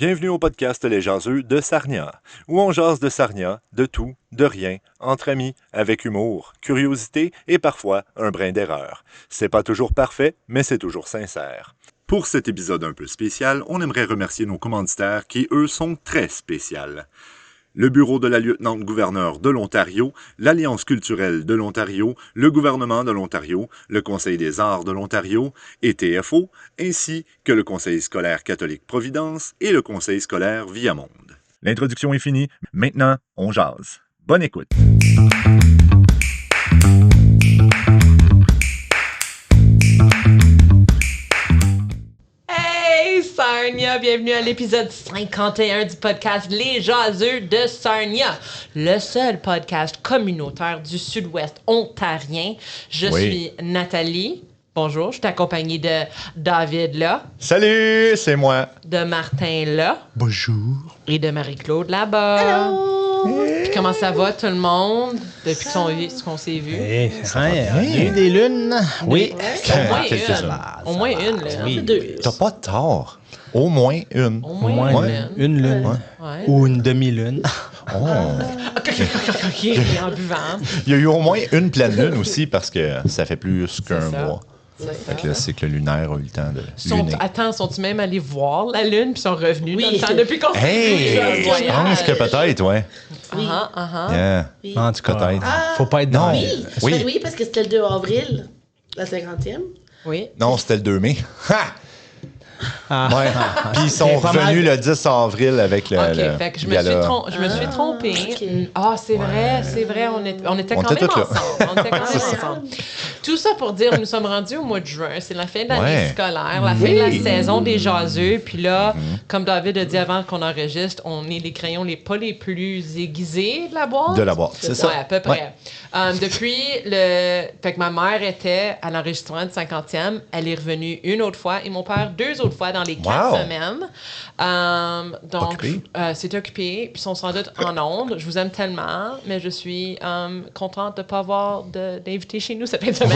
Bienvenue au podcast Les Jaseux de Sarnia, où on jase de Sarnia, de tout, de rien, entre amis, avec humour, curiosité et parfois un brin d'erreur. C'est pas toujours parfait, mais c'est toujours sincère. Pour cet épisode un peu spécial, on aimerait remercier nos commanditaires qui, eux, sont très spéciales. Le Bureau de la lieutenant-gouverneur de l'Ontario, l'Alliance culturelle de l'Ontario, le gouvernement de l'Ontario, le Conseil des arts de l'Ontario et TFO, ainsi que le Conseil scolaire catholique Providence et le Conseil scolaire Viamonde. L'introduction est finie, maintenant on jase. Bonne écoute! Hey Sarnia, bienvenue à l'épisode 51 du podcast Les Jaseux de Sarnia, le seul podcast communautaire du sud-ouest ontarien. Je suis Nathalie. Bonjour, je suis accompagnée de David là. Salut, c'est moi. De Martin là. Bonjour. Et de Marie-Claude là-bas. Allô! Puis comment ça va tout le monde depuis qu'on s'est vu? Hey, il y a eu des lunes. Oui. Au moins quelques-uns. une. Au moins une, là. Oui. Deux. T'as pas tort. Au moins une. Au Au moins moins une. une lune. Ouais. Ou une demi-lune. Oh. Ok, en buvant. Il y a eu au moins une pleine lune aussi parce que ça fait plus qu'un C'est ça. mois. Fait que le cycle lunaire a eu le temps de luner. Attends, sont-ils même allés voir la Lune puis sont revenus Oui. dans le temps depuis qu'on Hey! fait Je pense que peut-être, ouais. Oui. Yeah. Oui. En tout cas, Peut-être. faut pas être Non. dans Oui. Oui. Oui, parce que c'était le 2 avril, la 50e. Oui. Non, c'était le 2 mai. Ha! Ah. Ouais. Puis ils sont C'est pas revenus mal. le 10 avril avec le. OK, le fait que je me gala. suis trompée. OK. Ah, c'est vrai, on était On quand était même toutes là. ensemble. On était quand même C'est ça. ensemble. Tout ça pour dire, nous sommes rendus au mois de juin. C'est la fin de l'année Ouais. scolaire, la fin de la saison des jaseux. Puis là, comme David a dit avant qu'on enregistre, on est les crayons pas les plus aiguisés de la boîte. De la boîte, c'est ça. Ouais, à peu près. Depuis fait que ma mère était à l'enregistrement du 50e, elle est revenue une autre fois et mon père 2 autres fois dans les 4 Wow. semaines. Donc, Occupé. c'est occupé, puis ils sont sans doute en ondes. Je vous aime tellement, mais je suis contente de ne pas avoir d'invité chez nous cette fin de semaine.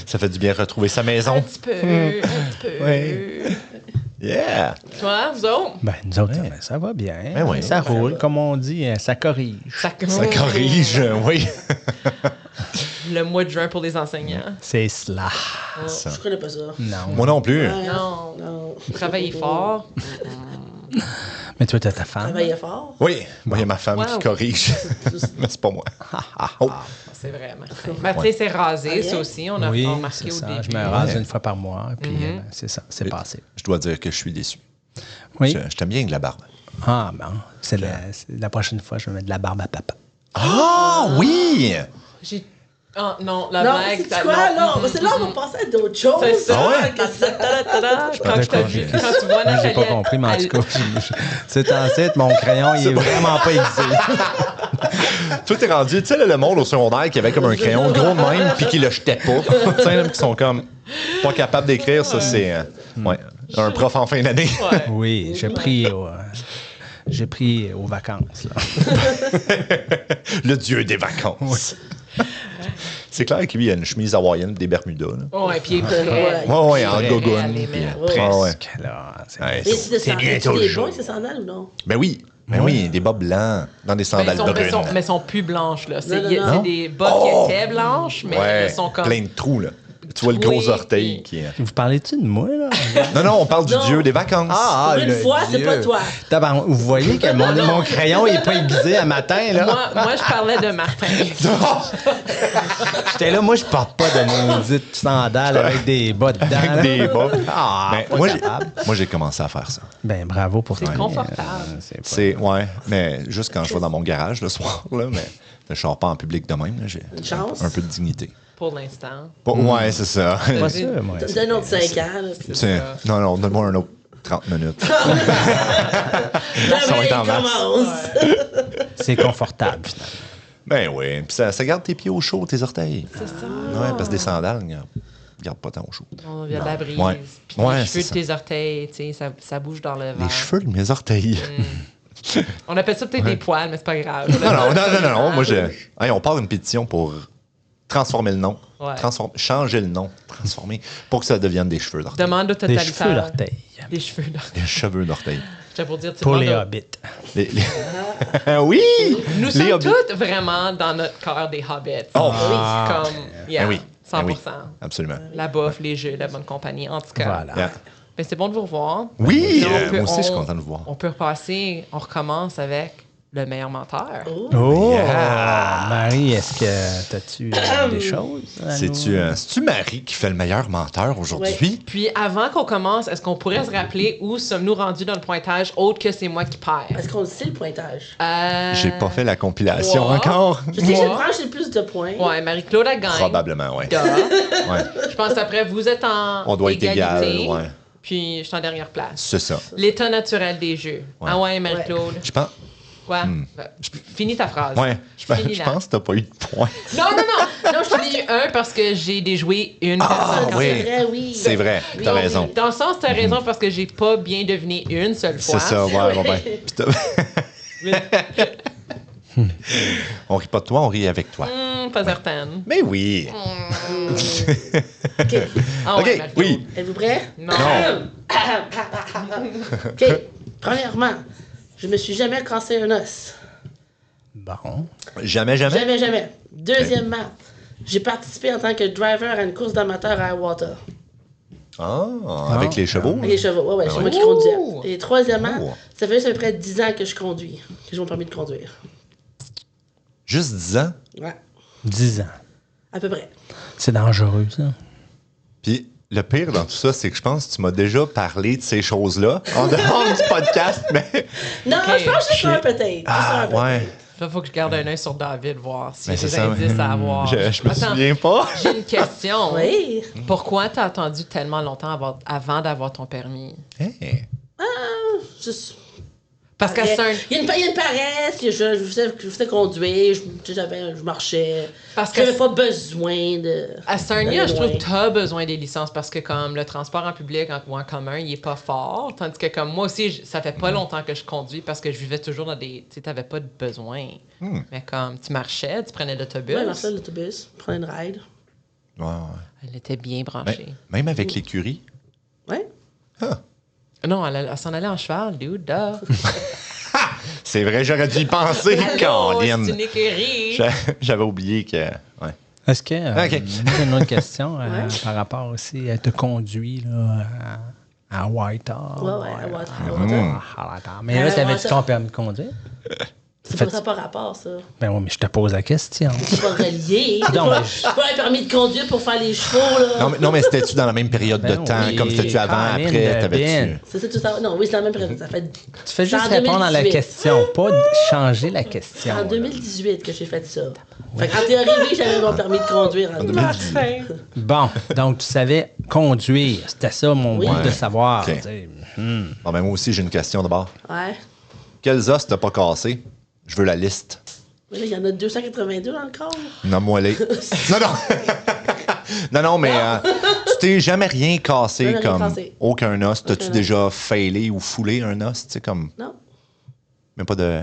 Ça fait du bien retrouver sa un maison. petit peu, un petit peu. Ouais. Yeah! Toi, vous autres? Ben, nous autres, ça va bien. Ben oui. Ça roule, comme on dit, ça corrige. Ça corrige, oui. Le mois de juin pour les enseignants. C'est cela. Ça. Je connais pas ça. Non. Moi non plus. Ouais. Non. Non. Travailler fort. Mais toi, t'as ta femme. Travailler fort. Oui, moi, il y a ma femme Wow. qui corrige. Mais c'est pas moi. Oh. C'est vrai, Martin. Martin s'est rasé, ça aussi. On a Oui, remarqué c'est au ça. début. Je me rase Ouais. une fois par mois. Puis c'est ça, c'est passé. Je dois dire que je suis déçu. Oui. Je t'aime bien avec la barbe. Ah, bon. C'est la prochaine fois, je vais mettre de la barbe à papa. Ah oui! Ah, non, la Non, blague. c'est quoi, là? C'est là, on va passer à d'autres choses. C'est ça. Ah ouais? Quand tu vois Moi, j'ai Nathalie, pas compris, mais en elle- tout cas, c'est en site, mon crayon, il est vraiment pas aiguisé. Tout est rendu, tu sais, là, le monde au secondaire qui avait comme un crayon gros de même puis qui le jetait pas. Tu sais, là, qui sont comme pas capables d'écrire, ça, c'est ouais, un prof en fin d'année. Ouais. Oui, j'ai pris aux vacances. Là. Le dieu des vacances. C'est clair que lui, il a une chemise hawaïenne et des Bermudas. Là. Ouais, puis il est prêt. Ouais, en Prêt à gogoune. les puis, mettre. ah ouais. Presque, là. C'est- Ouais, Mais c'est C'est bientôt le des jour. bons, ces sandales ou non? Ben oui, ben oui, des bas blancs dans des sandales brunes. Mais sont plus blanches, là. C'est Non. c'est des bottes Oh! qui étaient blanches, mais Ouais, elles sont comme... plein de trous, là. Tu vois le gros Oui, orteil puis- qui... Vous parlez-tu de moi, là? Non, on parle du Non. dieu des vacances. Pour une le fois, c'est Dieu. pas toi. Tabarnak, vous voyez que mon crayon est pas aiguisé à matin, là? Moi, je parlais de Martin. J'étais là, moi, je porte pas de maudites sandales avec des bas dedans. là. Avec des bas. Ah, Ben, pas moi, capable. j'ai commencé à faire ça. Ben, bravo pour C'est toi. confortable. C'est pas- C'est, ouais, mais juste quand je vais dans mon garage le soir, là, mais je sors pas en public de même, là, j'ai chance. un peu de dignité. Pour l'instant. Ouais, c'est ça. pas ça, moi. T'as un autre 5 ans. Là, C'est- non, donne-moi un autre 30 minutes. Demain, Ça va être en il masse. commence. C'est confortable, finalement. Ben oui, puis ça garde tes pieds au chaud, tes orteils. C'est ça. Ouais, parce que des sandales, garde pas tant au chaud. Il y a de la brise. Ouais. Puis Ouais, les c'est cheveux de ça. tes orteils, tu sais, ça bouge dans le vent. Les cheveux de mes orteils. On appelle ça peut-être des poils, mais c'est pas grave. Non, moi, hey, on part une pétition pour transformer le nom. Ouais. Changer le nom. Transformer pour que ça devienne des cheveux d'orteil. Demande au Des cheveux totalitaire. d'orteil. Des cheveux d'orteil. Des cheveux d'orteil. J'étais pour dire, tu Pour demandes les au- hobbits. Oui! Nous Les sommes hobbits. toutes vraiment dans notre cœur des hobbits. Oh, Comme, yeah, Ben oui. 100%. Ben oui. Absolument. La bouffe, les jeux, la bonne compagnie, en tout cas. Voilà. Yeah. Ben, c'est bon de vous revoir. Oui! Puis on peut- moi aussi, je suis on- content de vous voir. On peut repasser, on recommence avec le meilleur menteur. Oh! Yeah. Marie, est-ce que t'as-tu des choses? à C'est-tu Marie qui fait le meilleur menteur aujourd'hui? Puis avant qu'on commence, est-ce qu'on pourrait se rappeler où sommes-nous rendus dans le pointage autre que c'est moi qui perds? Est-ce qu'on sait le pointage? J'ai pas fait la compilation Moi. encore. Je sais que Moi. je prends, j'ai le plus de points. Ouais, Marie-Claude a gagné. Probablement, oui. Duh. Ouais. Je pense après, vous êtes en On doit être égalité, égal, ouais. puis je suis en dernière place. C'est ça. L'état naturel des jeux. Ouais. Ah ouais, Marie-Claude. Je pense. Quoi? Ben, finis ta phrase. Ouais. Je Finis-la. pense que t'as pas eu de points. Non, je t'en ai eu un parce que j'ai déjoué une personne. oui. C'est vrai, oui. C'est vrai. Oui, T'as oui. raison. Dans le sens, t'as raison parce que j'ai pas bien deviné une seule fois. C'est ça, ouais. Puis on rit pas de toi, on rit avec toi. Pas certaine. Mais oui. OK. Ah ouais, OK, Marie-Claude. oui. Êtes-vous prêts? Non. OK. Premièrement, je me suis jamais cassé un os. Bon. Jamais. Jamais. Deuxièmement, j'ai participé en tant que driver à une course d'amateur à Water. Ah, avec les chevaux. Avec les chevaux, ouais, c'est ouais. moi qui Oh! conduisais. Et troisièmement, Oh. ça fait juste à peu près 10 ans que je conduis, que j'ai mon permis de conduire. Juste 10 ans. Ouais, 10 ans. à peu près. C'est dangereux, ça. Puis le pire dans tout ça, c'est que je pense que tu m'as déjà parlé de ces choses-là en dehors du podcast, mais. Non, Ok. je pense que c'est un peut-être. Ah, ouais. Là, faut que je garde un œil sur David, voir s'il y Mais a c'est des ça. indices à avoir. Je me Attends, souviens pas. j'ai une question. Oui. Pourquoi t'as attendu tellement longtemps avant d'avoir ton permis? Hey. Juste- Parce que c'est un... Il y a une paresse, que je faisais conduire, je marchais. Parce que J'avais pas besoin de. à Sarnia, je trouve d'aller que t'as besoin des licences parce que comme le transport en public ou en commun, il est pas fort. Tandis que comme moi aussi, ça fait pas longtemps que je conduis parce que je vivais toujours dans des... Tu sais, t'avais pas de besoin. Mais comme tu marchais, tu prenais l'autobus. Ouais, marcher l'autobus, prendre une ride. Ouais. Elle était bien branchée. Même avec l'écurie. Ouais. Non, elle s'en allait en cheval, dude. Duh. C'est vrai, j'aurais dû y penser, Allô, Caroline. c'est une écurie. J'avais oublié que. Ouais. Est-ce que. OK. moi, j'ai une autre question Ouais. par rapport aussi à te conduire là, à Whitehall. Ouais, à Water. À Whitehall. Mais là, t'avais-tu Whitehall. ton permis de conduire? Ça n'a pas rapport, ça. Ben oui, mais je te pose la question. C'est pas relié. Non, mais C'est pas un permis de conduire pour faire les chevaux, là. Non, mais c'était-tu dans la même période de Ben temps? oui, Comme c'était-tu avant, Colin après? de T'avais-tu. Ben. C'est ça, tout ça. Non, oui, c'est la même période. Ça fait. Tu fais C'est juste en répondre à la 2018. question, pas changer la question. C'est en là. 2018 que j'ai fait ça. Fait qu'en théorie, oui, j'avais mon permis de conduire en 2018. Bon, donc tu savais conduire. C'était ça mon Oui. but de Ouais. savoir. OK. tu sais. Bon, ben moi aussi, j'ai une question d'abord. Ouais. Quels os t'as pas cassé? Je veux la liste. Mais là, il y en a 282 dans le corps. Nomme-moi les. Non, non, mais tu t'es jamais rien cassé Jamais rien comme cassé. aucun os. T'as-tu Aucun os. déjà failé ou foulé un os? Tu sais, comme. Non. Même pas de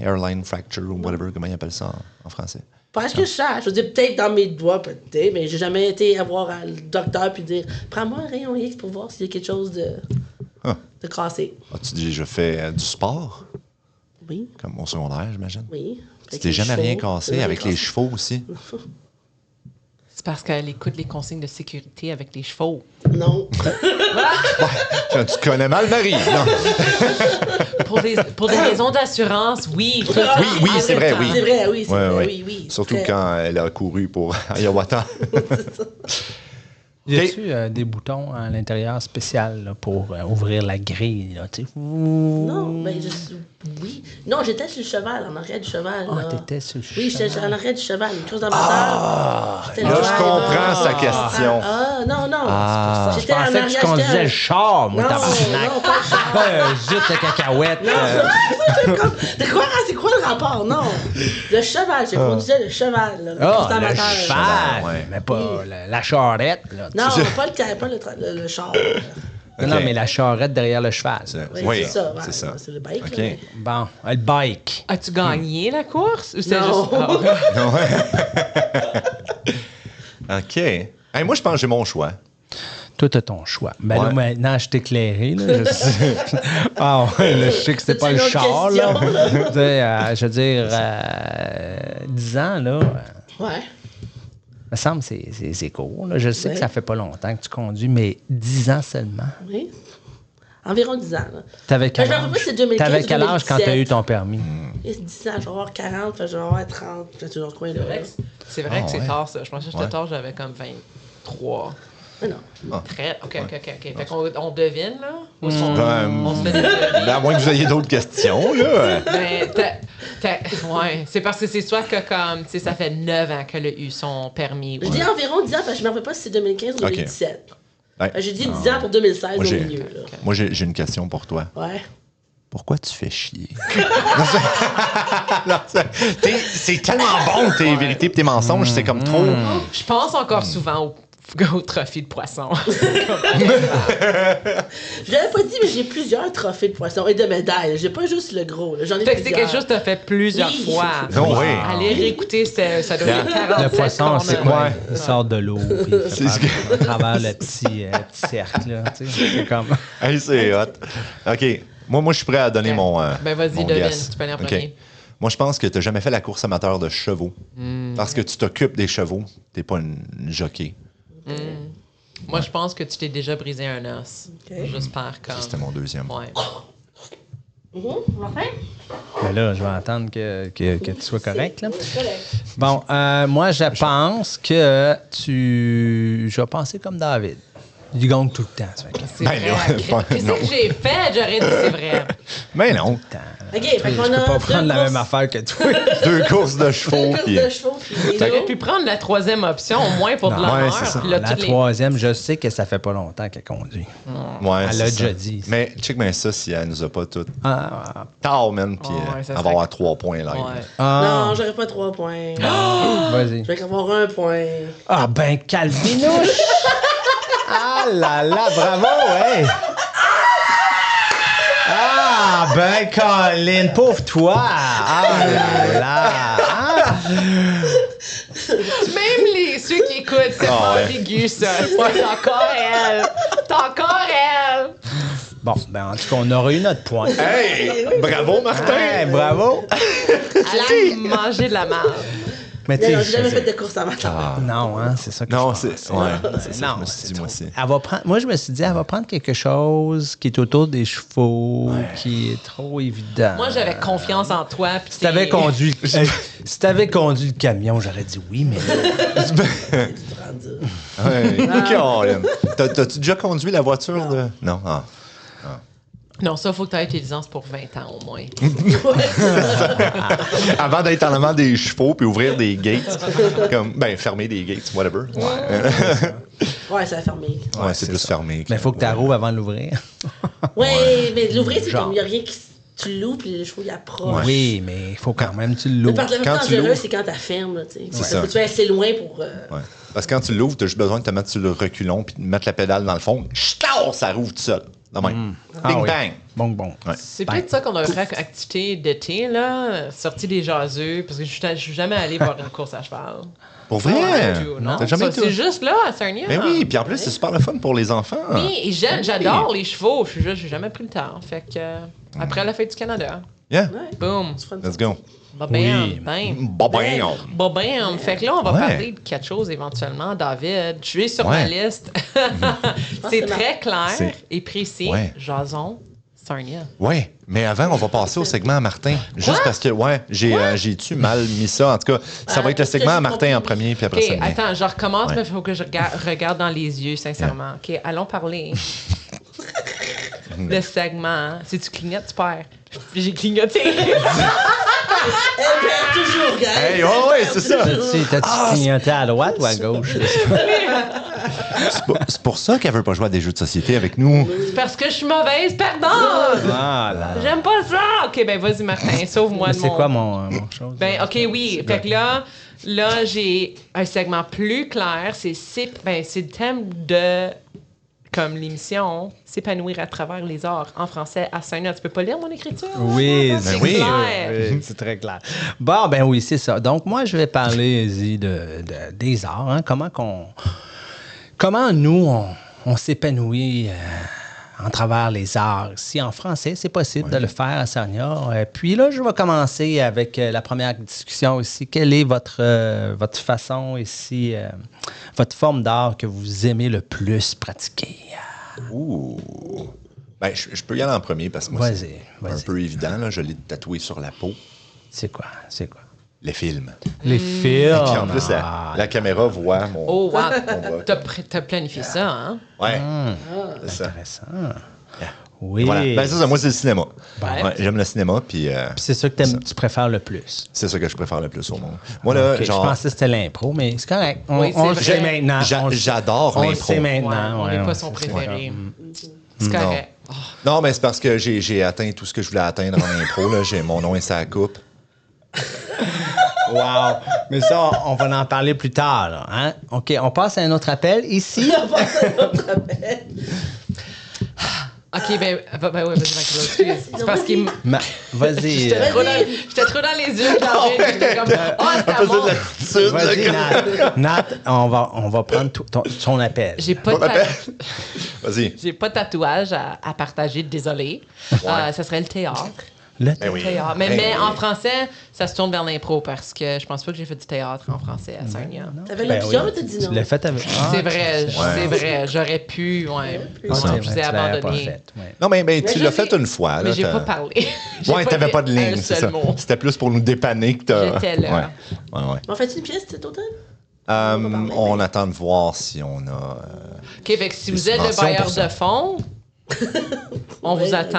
airline fracture ou whatever, comment ils appellent ça en français? Pas que je sache. Je veux dire, peut-être dans mes doigts, peut-être, mais j'ai jamais été voir le docteur puis dire prends-moi un rayon X pour voir s'il y a quelque chose Ah. de cassé. As-tu déjà fait du sport? Oui, Comme au secondaire, j'imagine? oui. Tu Avec t'es les jamais rien chevaux. cassé Jamais avec les cassé. chevaux aussi? C'est parce qu'elle écoute les consignes de sécurité avec les chevaux. Non. Tu connais mal Marie. Non. Pour des raisons d'assurance, oui. Oui, En c'est même vrai, temps. oui. C'est vrai, oui, c'est Ouais, vrai, ouais. oui. Surtout Très- quand elle a couru pour Hiawatha. Y a-tu des boutons à l'intérieur spécial là, pour ouvrir la grille? Là, tu sais? Non, ben oui. Non, j'étais sur le cheval, en arrière du cheval. Ah, là. t'étais sur le Oui, j'étais cheval. en arrière du cheval, une course d'amateur. J'étais Là, le je driver. comprends sa question. Non. Je J'étais en pensais que tu arrière, conduisais j'étais le char, moi, Non, tabarnak. non, pas le char. Zut, de cacahuète. C'est quoi le rapport? Non. Le cheval, je conduisais le cheval. Là, Ah, course le d'amateur. cheval, Ouais. mais pas la charrette. Là, tu Non, sais. pas le char. Non, mais la charrette derrière le cheval. Oui, c'est ça. c'est ça. C'est le bike. OK. là, mais- Bon, le bike. As-tu gagné la course? Ou c'est Non. juste... Ah, Non, ouais. OK. Hey, moi, je pense que j'ai mon choix. Toi, t'as ton choix. Ben là, Ouais. maintenant, je t'ai éclairé. Là, je sais. Ah ouais, là, je sais que c'était pas C'est le une autre char. Là. question, Tu sais, je veux dire, 10 ans, là, Ouais. me semble que c'est court. Là. Je sais Ouais. que ça fait pas longtemps que tu conduis, mais 10 ans seulement. Oui. Environ 10 ans. Là. T'avais quel je me rappelle pas âge? si c'est 2015 T'avais ou quel âge quand t'as 2017? eu ton permis? Et 10 ans, je vais avoir 40, je vais avoir 30, je suis dans ce coin-là. C'est vrai que c'est ouais. tard, ça. Je pensais que j'étais Ouais. tard, j'avais comme 23. Mais non. Très. OK. Fait qu'on on devine, là? Ou on se fait des Ben, à moins que vous ayez d'autres questions, là. Ben, ouais, c'est parce que c'est soit que comme, tu sais, ça fait 9 ans qu'elle a eu son permis. Je dis environ 10 ans, parce que je me rappelle pas si c'est 2015 ou 2017. Ouais. J'ai dit 10 ans pour 2016 Moi, au j'ai- milieu. Là. Moi, j'ai une question pour toi. Ouais. Pourquoi tu fais chier? Non, c'est tellement bon, tes vérités et tes mensonges. C'est comme trop... Je pense encore souvent au trophée de poisson. Je l'avais pas dit, mais j'ai plusieurs trophées de poisson et de médailles. J'ai pas juste le gros. Là. J'en ai Fait que c'est plusieurs. quelque chose que tu as fait plusieurs Oui. fois. Non, oui. Allez réécouter, ça doit être 47 Le poisson, c'est corners. quoi? Il sort de l'eau, puis il C'est ce fait à travers le petit cercle. Là, tu sais, c'est comme... Hey, c'est hot. OK. Moi, je suis prêt à donner Ok. mon Ben, vas-y, mon devine. guess. Tu peux aller en OK. premier. Moi, je pense que tu n'as jamais fait la course amateur de chevaux. Parce que tu t'occupes des chevaux. Tu n'es pas une jockey. Moi, je pense que tu t'es déjà brisé un os. Ok. J'espère comme. C'était mon deuxième. Ouais. Martin? Mais là, je vais attendre que tu sois correct. Là. C'est correct. Bon, moi, je pense que je vais penser comme David. Il gagne tout le temps. Ça fait que... C'est Ben vrai. là, Qu'est-ce non. que j'ai fait? J'aurais dit c'est vrai. Mais non. OK, fait Je qu'on peux a pas deux prendre la courses- même affaire que toi. 2 courses de deux chevaux. courses Puis... de chevaux, puis des T'aurais lots. pu prendre la troisième option, au moins pour de Non. l'honneur. Ouais, c'est ça. Puis là, La toutes les- troisième, je sais que ça fait pas longtemps qu'elle conduit. Ouais, Elle c'est l'a ça. déjà dit. Mais check bien ça si elle nous a pas toutes. Ah, Tard, man. Puis Ouais, ça elle serait- va avoir 3 points live. Ouais. Non, j'aurais pas 3 points. vas-y. Je vais avoir 1 point. Ah, ben, calvinouche! Ah là là, bravo, hey! Ah, ben, Colin, pauvre toi! Ah là là! Ah. Même ceux qui écoutent, c'est pas ouais. ambigu, ça. C'est encore elle. C'est encore elle. Bon, ben, en tout cas, on aurait eu notre point. Hey! Bravo, Martin! Hey, bravo! Elle a mangé de la marde. Mais tu Non, sais, j'ai jamais je- fait de course à matin. non, hein, c'est ça que Non, je pense. c'est. Ouais, c'est ça. Non, Je me suis dit, moi aussi. Elle va prendre, moi, je me suis dit, elle va prendre quelque chose qui est autour des chevaux, qui est trop évident. Moi, j'avais confiance en toi. Puis Si t'avais conduit, si t'avais conduit le camion, j'aurais dit oui, mais Ouais. Caroline. T'as-tu déjà conduit la voiture de. Non. Ah. Non, ça, il faut que tu aies tes licences pour 20 ans au moins. Avant d'être en avant des chevaux puis ouvrir des gates. Comme, ben, fermer des gates, whatever. Ouais, ça a fermé. Ouais, c'est plus fermé. il faut que tu rouvres avant de l'ouvrir. Ouais, mais l'ouvrir, c'est Genre. comme il n'y a rien qui. Tu l'ouvres, puis les chevaux, ils approchent. Oui, mais il faut quand même que tu Le l'ouvres. part le plus Quand tu dangereux, l'ouvres- c'est quand tu fermes. Là, tu sais. C'est ça. Faut que tu vas assez loin pour. Ouais. Parce que quand tu l'ouvres, t'as juste besoin de te mettre sur le reculon puis de mettre la pédale dans le fond. Ch'tard, ça rouvre tout seul. De même. Bing oui. bang. Bon. Ouais. C'est peut-être ça qu'on devrait faire comme activité d'été, là. Sortie des jaseux, parce que je suis jamais allée voir une course à cheval. Pour vrai? Pas du tout, non. T'as jamais Ça, été c'est au- juste là, à Sarnia. Ben oui, puis en plus, c'est super le fun pour les enfants. Oui, et j'adore les chevaux. J'ai jamais pris le temps. Fait que, après la fête du Canada, Yeah, boom, Tu feras une let's go. bam, Oui. bam. Bam. Bam. Fait que là, on va Ouais. parler de quelque chose éventuellement, David. Je vais sur Ouais. ma liste. que C'est c'est très clair C'est- et précis. Ouais. Jason, Sarnia. Ouais, mais avant, on va passer au segment à Martin. Juste parce que, j'ai-tu mal mis ça? En tout cas, ça va être le segment à Martin en premier, puis après OK, ça. le mien. attends, je recommence, Ouais. mais il faut que je regarde dans les yeux, sincèrement. OK, allons parler. Le segment. Si tu clignotes, tu perds. J'ai clignoté. Elle perd toujours, gars. Hey, ouais, c'est ça. T'as-tu clignoté à droite ou à gauche? C'est pour ça qu'elle veut pas jouer à des jeux de société avec nous. C'est parce que je suis mauvaise, pardon! Ah là. J'aime pas ça! OK, ben vas-y, Martin, sauve-moi de C'est mon... quoi mon chose? Ben, OK, oui. Fait que là j'ai un segment plus clair. C'est le thème de comme l'émission S'épanouir à travers les arts en français à Sarnia. Tu peux pas lire mon écriture? Oui, C'est oui. clair. Oui, c'est très clair. Bon, ben oui, c'est ça. Donc, moi, je vais parler des arts. Hein. Comment nous, on s'épanouit en travers les arts. Si en français, c'est possible de le faire à Sarnia. Puis là, je vais commencer avec la première discussion ici. Quelle est votre façon ici, votre forme d'art que vous aimez le plus pratiquer? Ouh. Ben, je peux y aller en premier parce que moi, c'est un peu évident. Là, je l'ai tatoué sur la peau. C'est quoi? Les films. Les films. Puis en plus, la caméra voit mon... Oh, wow. mon bras. T'as planifié ça, hein? Ouais, c'est ça. Intéressant. Oui. Voilà. Ben, c'est ça, moi, c'est le cinéma. Ben. Ouais, j'aime le cinéma, puis... Puis c'est ça que tu préfères le plus. c'est ça que je préfère le plus au monde. Moi, là, Ok, genre... Je pensais que c'était l'impro, mais c'est correct. Oui, On le c'est sait vrai. maintenant. J'adore On le l'impro. sait Ouais, maintenant. on ouais, n'est pas ouais, son c'est préféré. ça. C'est correct. Oh. Non, mais c'est parce que j'ai atteint tout ce que je voulais atteindre en impro. Là. Mon nom et sa coupe. Wow. Mais ça, on va en parler plus tard. Là, hein? OK, on passe à un autre appel. Ici. OK, ben ouais, vas-y, Max, excuse. C'est parce qu'il Vas-y. J'étais trop dans les yeux de David. J'étais comme, c'est à moi. Vas-y, Nat. Nat, on va prendre ton appel. J'ai pas, Vas-y. j'ai pas de tatouage à partager, désolé. Ça serait le théâtre. Le Ben oui. Théâtre. Mais, Ben mais oui. en français, ça se tourne vers l'impro parce que je pense pas que j'ai fait du théâtre en français à Sarnia. T'avais Ben l'option, oui. mais t'as dit non. Tu l'as fait avec. C'est vrai, j'aurais pu, ouais. Ah, c'est Je vrai, vous ai tu l'avais pas abandonné. fait, ouais. Non, mais tu je l'as l'ai- fait une fois. Là, Mais j'ai t'as- pas parlé. J'ai Ouais, t'avais dit pas de ligne, un c'est seul ça. mot. C'était plus pour nous dépanner que t'as... J'étais là. Ouais, ouais. On fait une pièce cet automne? On attend de voir si on a... OK, fait que si Des vous êtes le subventions bailleur pour ça. de fonds, on vous attend.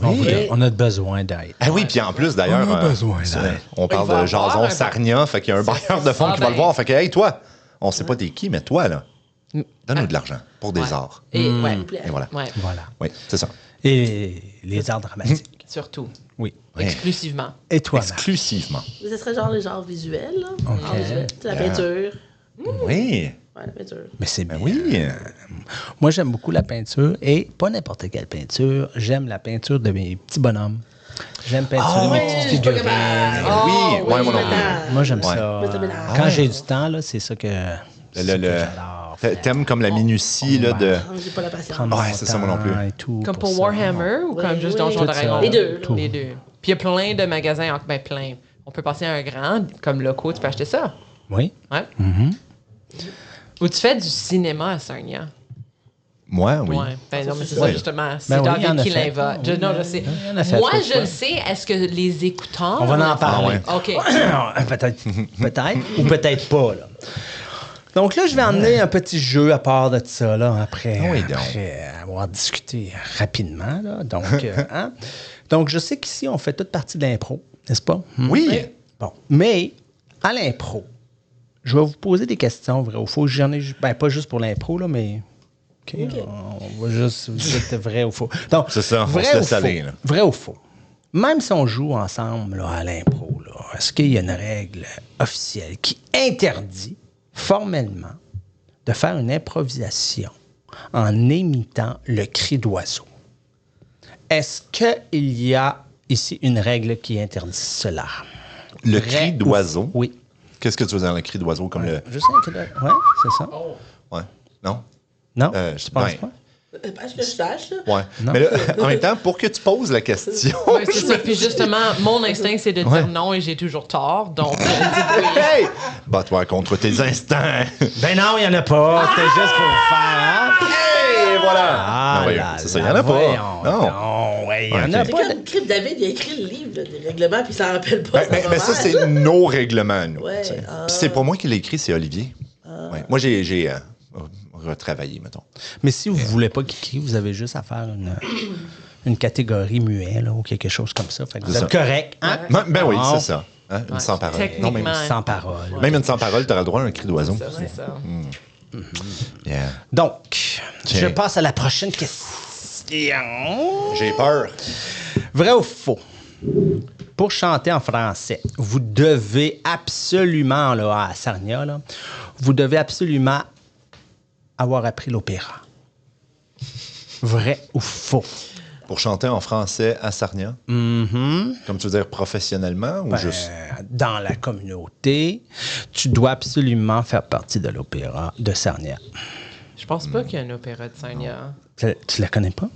On a besoin d'aide. Ah oui, puis en plus, d'ailleurs, On a besoin d'aide. on Il parle va de avoir Jason un- Sarnia, fait qu'il y a un bailleur de fonds Ah, qui va ben. le voir. Fait que, hey, toi, on sait pas t'es qui, mais toi, là, donne-nous de l'argent pour des Ouais. arts. Et, ouais. Et voilà. Ouais, Voilà. Oui, c'est ça. Et les arts dramatiques. surtout. Oui. Ouais. Exclusivement. Et toi, Marc? Exclusivement. Mais ce serait genre les genres visuels, là. Ok. Art visuel. C'est la peinture. Oui. Ouais, la peinture. Mais c'est bien. Ben oui. Moi, j'aime beaucoup la peinture et pas n'importe quelle peinture. J'aime la peinture de mes petits bonhommes. J'aime peinturer mes petites je suis pas figurines. capable. Oui, Oh, ouais, oui, moi non plus. maintenant. Moi, j'aime Ouais. ça. Mais t'as mélange. Quand ouais. j'ai du temps, là, c'est ça que, c'est ça que j'adore faire. T'aimes comme la minutie, là, de... Ah, j'ai pas la patience. Prendre Ouais, mon c'est ça, moi non temps plus. et tout Comme pour ça. Warhammer ou comme Oui, juste oui. Donjons Tout Dragons? ça. Les deux. Tout. Les deux. Puis il y a plein de magasins, ben plein. On peut passer à un grand, comme Loco, tu peux acheter ça. Oui. Ouais. Mhm. Ou tu fais du cinéma à Sarnia. Moi, oui. Ouais. Ben non, mais c'est Ouais. ça, justement. C'est Ben oui, David il en a qui fait. l'invente. Oui, Non, je sais. il en a fait Moi, l'autre je fois. le sais. Est-ce que les écouteurs... On va en parler. Ah OK. Peut-être ou peut-être pas. Là. Donc là, je vais emmener un petit jeu à part de ça, là, après, Oui, donc. après avoir discuté rapidement. Là. Donc, hein? Donc, je sais qu'ici, on fait toute partie de l'impro, n'est-ce pas? Oui. Bon. Mais, à l'impro, je vais vous poser des questions, vrai ou faux. J'en ai, ben, pas juste pour l'impro, là, mais... OK, on va juste vous dire vrai ou faux. Donc, C'est ça, on vrai se ou laisse faux? aller, là. Vrai ou faux? Même si on joue ensemble là, à l'impro, là, est-ce qu'il y a une règle officielle qui interdit formellement de faire une improvisation en imitant le cri d'oiseau? Est-ce qu'il y a ici une règle qui interdit cela? Le Vrai cri ou d'oiseau. faux? Oui. Qu'est-ce que tu veux dire, le cri d'oiseau, comme le... Je sais que... Oui, c'est ça. Ouais. Non? Non? Tu penses ben, pas? Pas que je sache, là. Ouais. Non. Mais là, en même temps, pour que tu poses la question... Ouais, c'est ça. Puis justement, mon instinct, c'est de dire Ouais. non et j'ai toujours tort. Donc, dites oui. Hey! Bats-toi contre tes instants. Ben non, il n'y en a pas. C'était juste pour faire... Hein? Hey, voilà. Ah, Non, voyons, là, c'est ça, il là, n'y en a voyons pas. Non. donc, ouais, il y Ouais, en a ok. C'est pas. comme Crip David, il a écrit le livre là, des règlements, puis il s'en rappelle pas. Ben, mais ça, c'est nos règlements, nous. Ouais, tu sais. ah. Puis c'est pas moi qui l'ai écrit, c'est Olivier. Ouais. Moi, j'ai retravaillé, mettons. Mais si vous ne voulez pas qu'il crie, vous avez juste à faire une catégorie muet là, ou quelque chose comme ça. Fait que vous C'est êtes ça. correct. Hein? Ben oui, Bon. c'est ça. Hein? Une sans parole. Techniquement. Non, même, Sans parole. même une sans parole, tu auras le droit à un cri d'oiseau. Ça, c'est ça. Yeah. Donc, Tiens. je passe à la prochaine question. J'ai peur. Vrai ou faux? Pour chanter en français, vous devez absolument, là, à Sarnia, là, vous devez absolument avoir appris l'opéra. Vrai ou faux? Pour chanter en français à Sarnia? Comme tu veux dire professionnellement ou juste... Dans la communauté, tu dois absolument faire partie de l'opéra de Sarnia. Je pense pas qu'il y a un opéra de Sarnia. Tu la connais pas?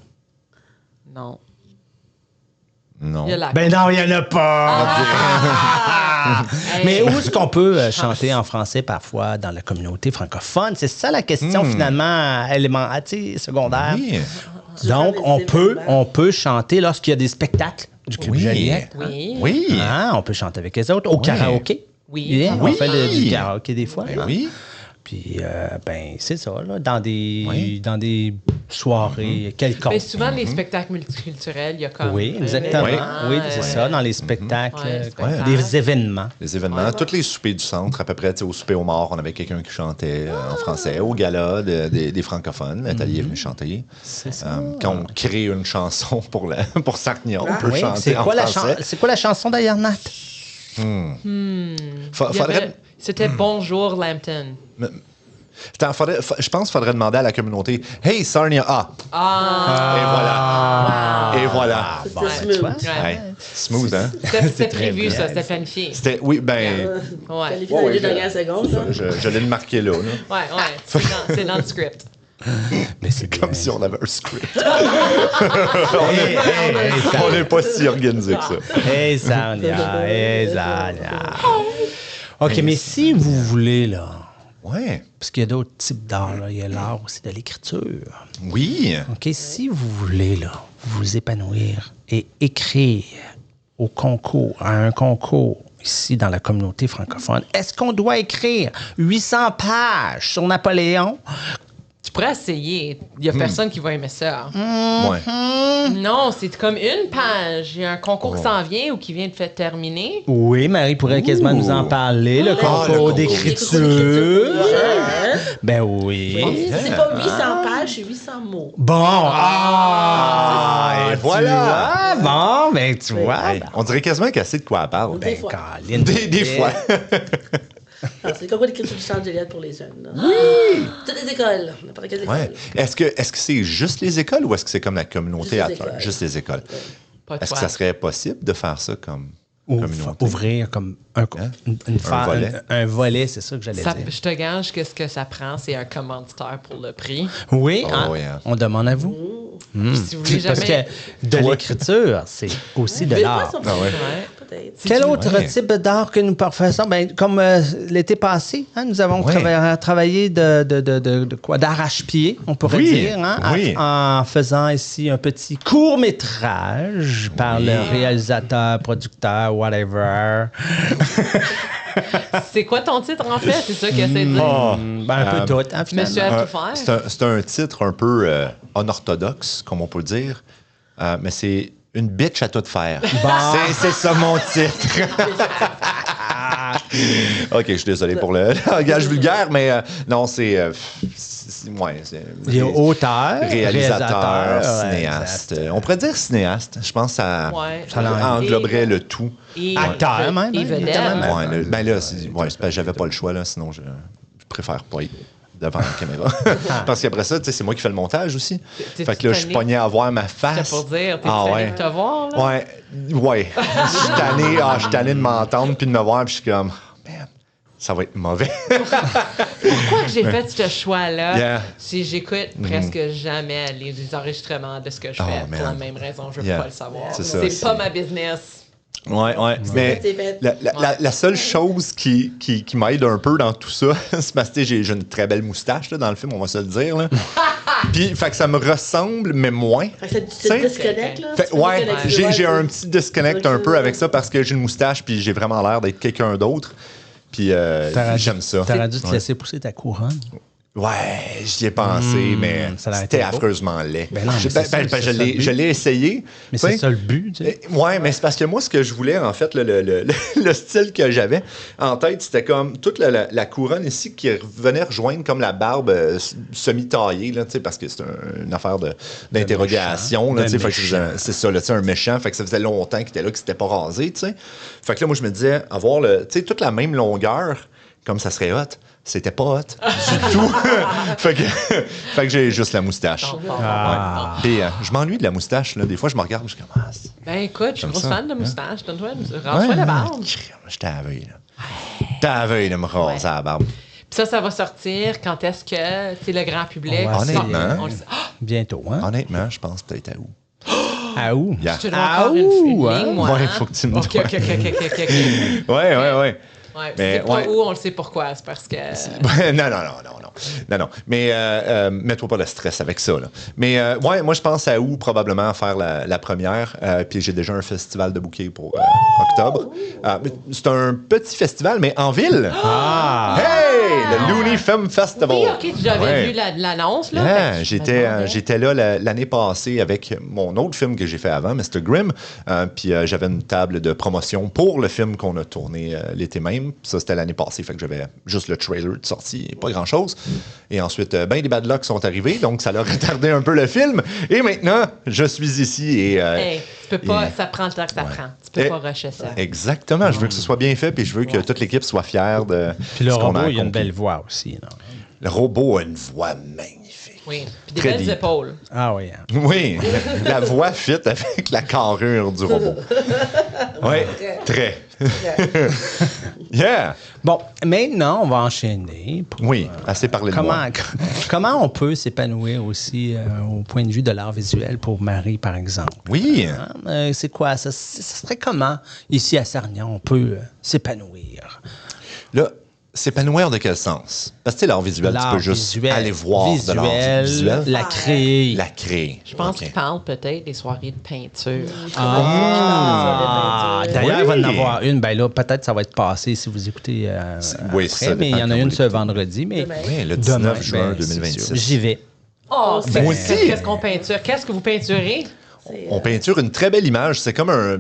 Non. Non. Il y a la... Ben non, il n'y en a pas! Hey. Mais où est-ce qu'on peut chanter en français parfois dans la communauté francophone? C'est ça la question finalement secondaire. Oui. Donc, on peut chanter lorsqu'il y a des spectacles du Club Joliette. Oui. Oui. Ah, on peut chanter avec les autres. Au karaoké. Oui. Yeah, Oui. On fait du karaoké des fois. Ben oui. Puis, c'est ça, là, dans des soirées quelconques. Mais souvent, les spectacles multiculturels, il y a comme... Oui, exactement. Oui, c'est ça, dans les spectacles, des événements. Les événements, tous les soupers du centre, à peu près, au souper aux morts, on avait quelqu'un qui chantait en français. Au gala des francophones, Nathalie est venue chanter. C'est ça. Quand on crée une chanson pour Sarnia, on peut Oui, chanter c'est en quoi français. c'est quoi la chanson d'ailleurs, Nat? Il y Faudrait... avait- C'était Bonjour Lambton. Attends, je pense qu'il faudrait demander à la communauté « Hey, Sarnia! » Et voilà. C'était tu smooth. vois. Ouais. Hey, smooth, hein? C'était très prévu, bien. ça. C'était planifié. Oui, ben... Ouais. Qualifié dans les Ouais, deux dernières secondes. là. Je l'ai marqué là. Ouais. C'est dans le script. Mais c'est bien. Comme si on avait un script. Hey, On n'est pas si organisé que ça. Hey, Sarnia, hey, Sarnia. OK, mais si vous voulez, là, Ouais. parce qu'il y a d'autres types d'art, là. Il y a l'art aussi de l'écriture. Oui. OK, si vous voulez, là, vous épanouir et écrire à un concours ici dans la communauté francophone, est-ce qu'on doit écrire 800 pages sur Napoléon? Tu pourrais essayer. Il n'y a personne qui va aimer ça. Ouais. Non, c'est comme une page. Il y a un concours qui s'en vient ou qui vient de faire terminer. Oui, Marie pourrait quasiment nous en parler, le le concours concours d'écriture. Ouais. Ben oui. C'est pas 800 pages, c'est 800 mots. Bon, et tu voilà. vois, bon, ben tu vois. Hey, on dirait quasiment qu'elle sait de quoi elle parle. Des fois. Caroline, Des fois. Ah, c'est le concours d'écriture du Centre Joliette pour les jeunes. Là. Oui! Toutes les écoles. N'importe quelle école. Ouais. Est-ce que c'est juste les écoles ou est-ce que c'est comme la communauté Juste les à terre? écoles. Juste les écoles. Pas de Est-ce que toi. ça serait possible de faire ça comme communauté? Ouvrir comme volet. un volet, c'est ça que j'allais Ça- dire. je te gage que ce que ça prend, c'est un commanditaire pour le prix. Oui, Oh, hein? oui, hein. On demande à vous. Si vous voulez Parce jamais... que de l'écriture, c'est aussi de Des l'art. fois, ça Ah ouais. peut-être. Quel autre Ouais. type d'art que nous professons? Ben, comme l'été passé, hein, nous avons Ouais. travaillé de quoi? D'arrache-pied, on pourrait Oui, dire, hein, oui. en faisant ici un petit court-métrage par le réalisateur, producteur, whatever. C'est quoi ton titre, en fait? C'est ça qu'il essaie de dire. Ben, un peu tout, hein, finalement. Monsieur a tout faire. C'est un titre un peu unorthodoxe, comme on peut dire, mais c'est une bitch à tout faire. C'est ça mon titre. OK, je suis désolé pour le langage vulgaire, mais non, c'est... ouais, Il y a auteur, réalisateur, réalisateur, cinéaste. exact. On pourrait dire cinéaste. Je pense que ça Ouais. engloberait le tout. Et, Acteur, même, Et hein, vedette. évidemment. Ouais, ben là, c'est parce que j'avais pas le choix, là, sinon je préfère pas être devant la caméra. Parce qu'après ça, tu sais, c'est moi qui fais le montage aussi. T'es-tu Fait que là, je suis tanné? pogné à voir ma face. C'est pour dire, t'es Ah tanné ouais. de te voir, là? Ouais. Je suis tanné de m'entendre puis de me voir, puis je suis comme, man, ça va être mauvais. Pourquoi que j'ai fait ce choix-là? Yeah. Si j'écoute presque jamais les enregistrements de ce que je Oh, fais, pour la man. même raison, je veux Yeah. pas le savoir. C'est ça, C'est c'est- pas ma business. Ouais. Mais C'est fait. la seule chose qui m'aide un peu dans tout ça, c'est parce que tu sais, j'ai une très belle moustache là, dans le film, on va se le dire. Là. Puis, fait que ça me ressemble, mais moins. Fait que ça T'sais, te disconnecte, là. Fait, Tu ouais, déconnectes, j'ai ouais, un petit disconnect un peu avec ça parce que j'ai une moustache puis j'ai vraiment l'air d'être quelqu'un d'autre. Puis j'aime ça. T'aurais dû te Ouais. laisser pousser ta couronne. Ouais, j'y ai pensé, mais ça aurait c'était été beau. affreusement laid. Ben non, mais c'est ça, c'est je ça le but. l'ai essayé. Mais tu sais. c'est ça le but, tu sais. Ouais, mais c'est parce que moi, ce que je voulais, en fait, le style que j'avais en tête, c'était comme toute la couronne ici qui venait rejoindre comme la barbe semi-taillée, là, tu sais, parce que c'est une affaire d'interrogation. là, tu sais, fait que c'est ça, là, tu sais, un méchant. Fait que ça faisait longtemps qu'il était là, qu'il s'était pas rasé, tu sais. Fait que là, moi, je me disais, avoir tu sais, toute la même longueur, comme ça serait hot. c'était pas hot du tout. fait que j'ai juste la moustache. Ah. Ouais. Puis je m'ennuie de la moustache. Là. Des fois, je me regarde et je suis comme... Ben écoute, je suis Comme grosse ça, fan de hein? moustache. Donne-toi range-toi la barbe. J'étais à la veille, là. J'étais à la veille de me raser à la barbe. Puis ça va sortir quand est-ce que c'est le grand public? Ouais, Honnêtement. On le sait. Ah, Bientôt, hein? Honnêtement, je pense peut-être à où. À où? Yeah. je te dois encore une ligne, moi. Ouais, hein? faut que tu me OK. Ouais. Ouais, puis Mais, c'est pas ouais. où, on le sait pourquoi. C'est parce que... Non. Mais mets-toi pas de stress avec ça. Là. Mais ouais, moi, je pense à où probablement faire la première. Puis j'ai déjà un festival de bouquets pour octobre. C'est un petit festival, mais en ville. Ah! Hey! Le Looney Film Festival. Oui, OK, j'avais Ouais. vu l'annonce. Là. Yeah, Fait que je me demandais. j'étais là l'année passée avec mon autre film que j'ai fait avant, Mr. Grimm. Puis j'avais une table de promotion pour le film qu'on a tourné l'été même. Ça, c'était l'année passée. Fait que j'avais juste le trailer de sortie et pas grand-chose. Et ensuite, ben des bad luck sont arrivés. Donc, ça a retardé un peu le film. Et maintenant, je suis ici et... Hey, tu peux pas... et- Ça prend le temps que ça prend. Tu peux Et- pas rusher ça. Exactement. Je veux que ce soit bien fait puis je veux que toute l'équipe soit fière de Puis le ce qu'on a robot, il a une accompli. belle voix aussi. Non? Le robot a une voix magnifique. Oui. Puis des Très belles deep. épaules. Ah oui. Hein? Oui, la voix fit avec la carrure du robot. Oui, très. Yeah! Bon, maintenant, on va enchaîner. Pour, Oui, assez parlé de moi. comment on peut s'épanouir aussi au point de vue de l'art visuel pour Marie, par exemple? Oui, Hein? C'est quoi? Ça serait comment, ici à Sarnia, on peut s'épanouir? là, s'épanouir de quel sens? Parce que tu sais, l'art visuel, tu L'art peux juste visuel, aller voir de l'art visuel. la créer. La créer. Je pense OK. qu'il parle peut-être des soirées de peinture. Ah, d'ailleurs, il va en Oui. avoir une. Ben là, peut-être ça va être passé si vous écoutez oui, après, ça mais il y dépend en a quand une vous ce l'écoutez. vendredi. Mais Demain. Oui, le 19 demain, juin ben, c'est 2026. sûr. J'y vais. Oh, c'est Moi aussi. Qu'est-ce qu'on peinture? Qu'est-ce que vous peinturez? On peinture une très belle image. C'est comme un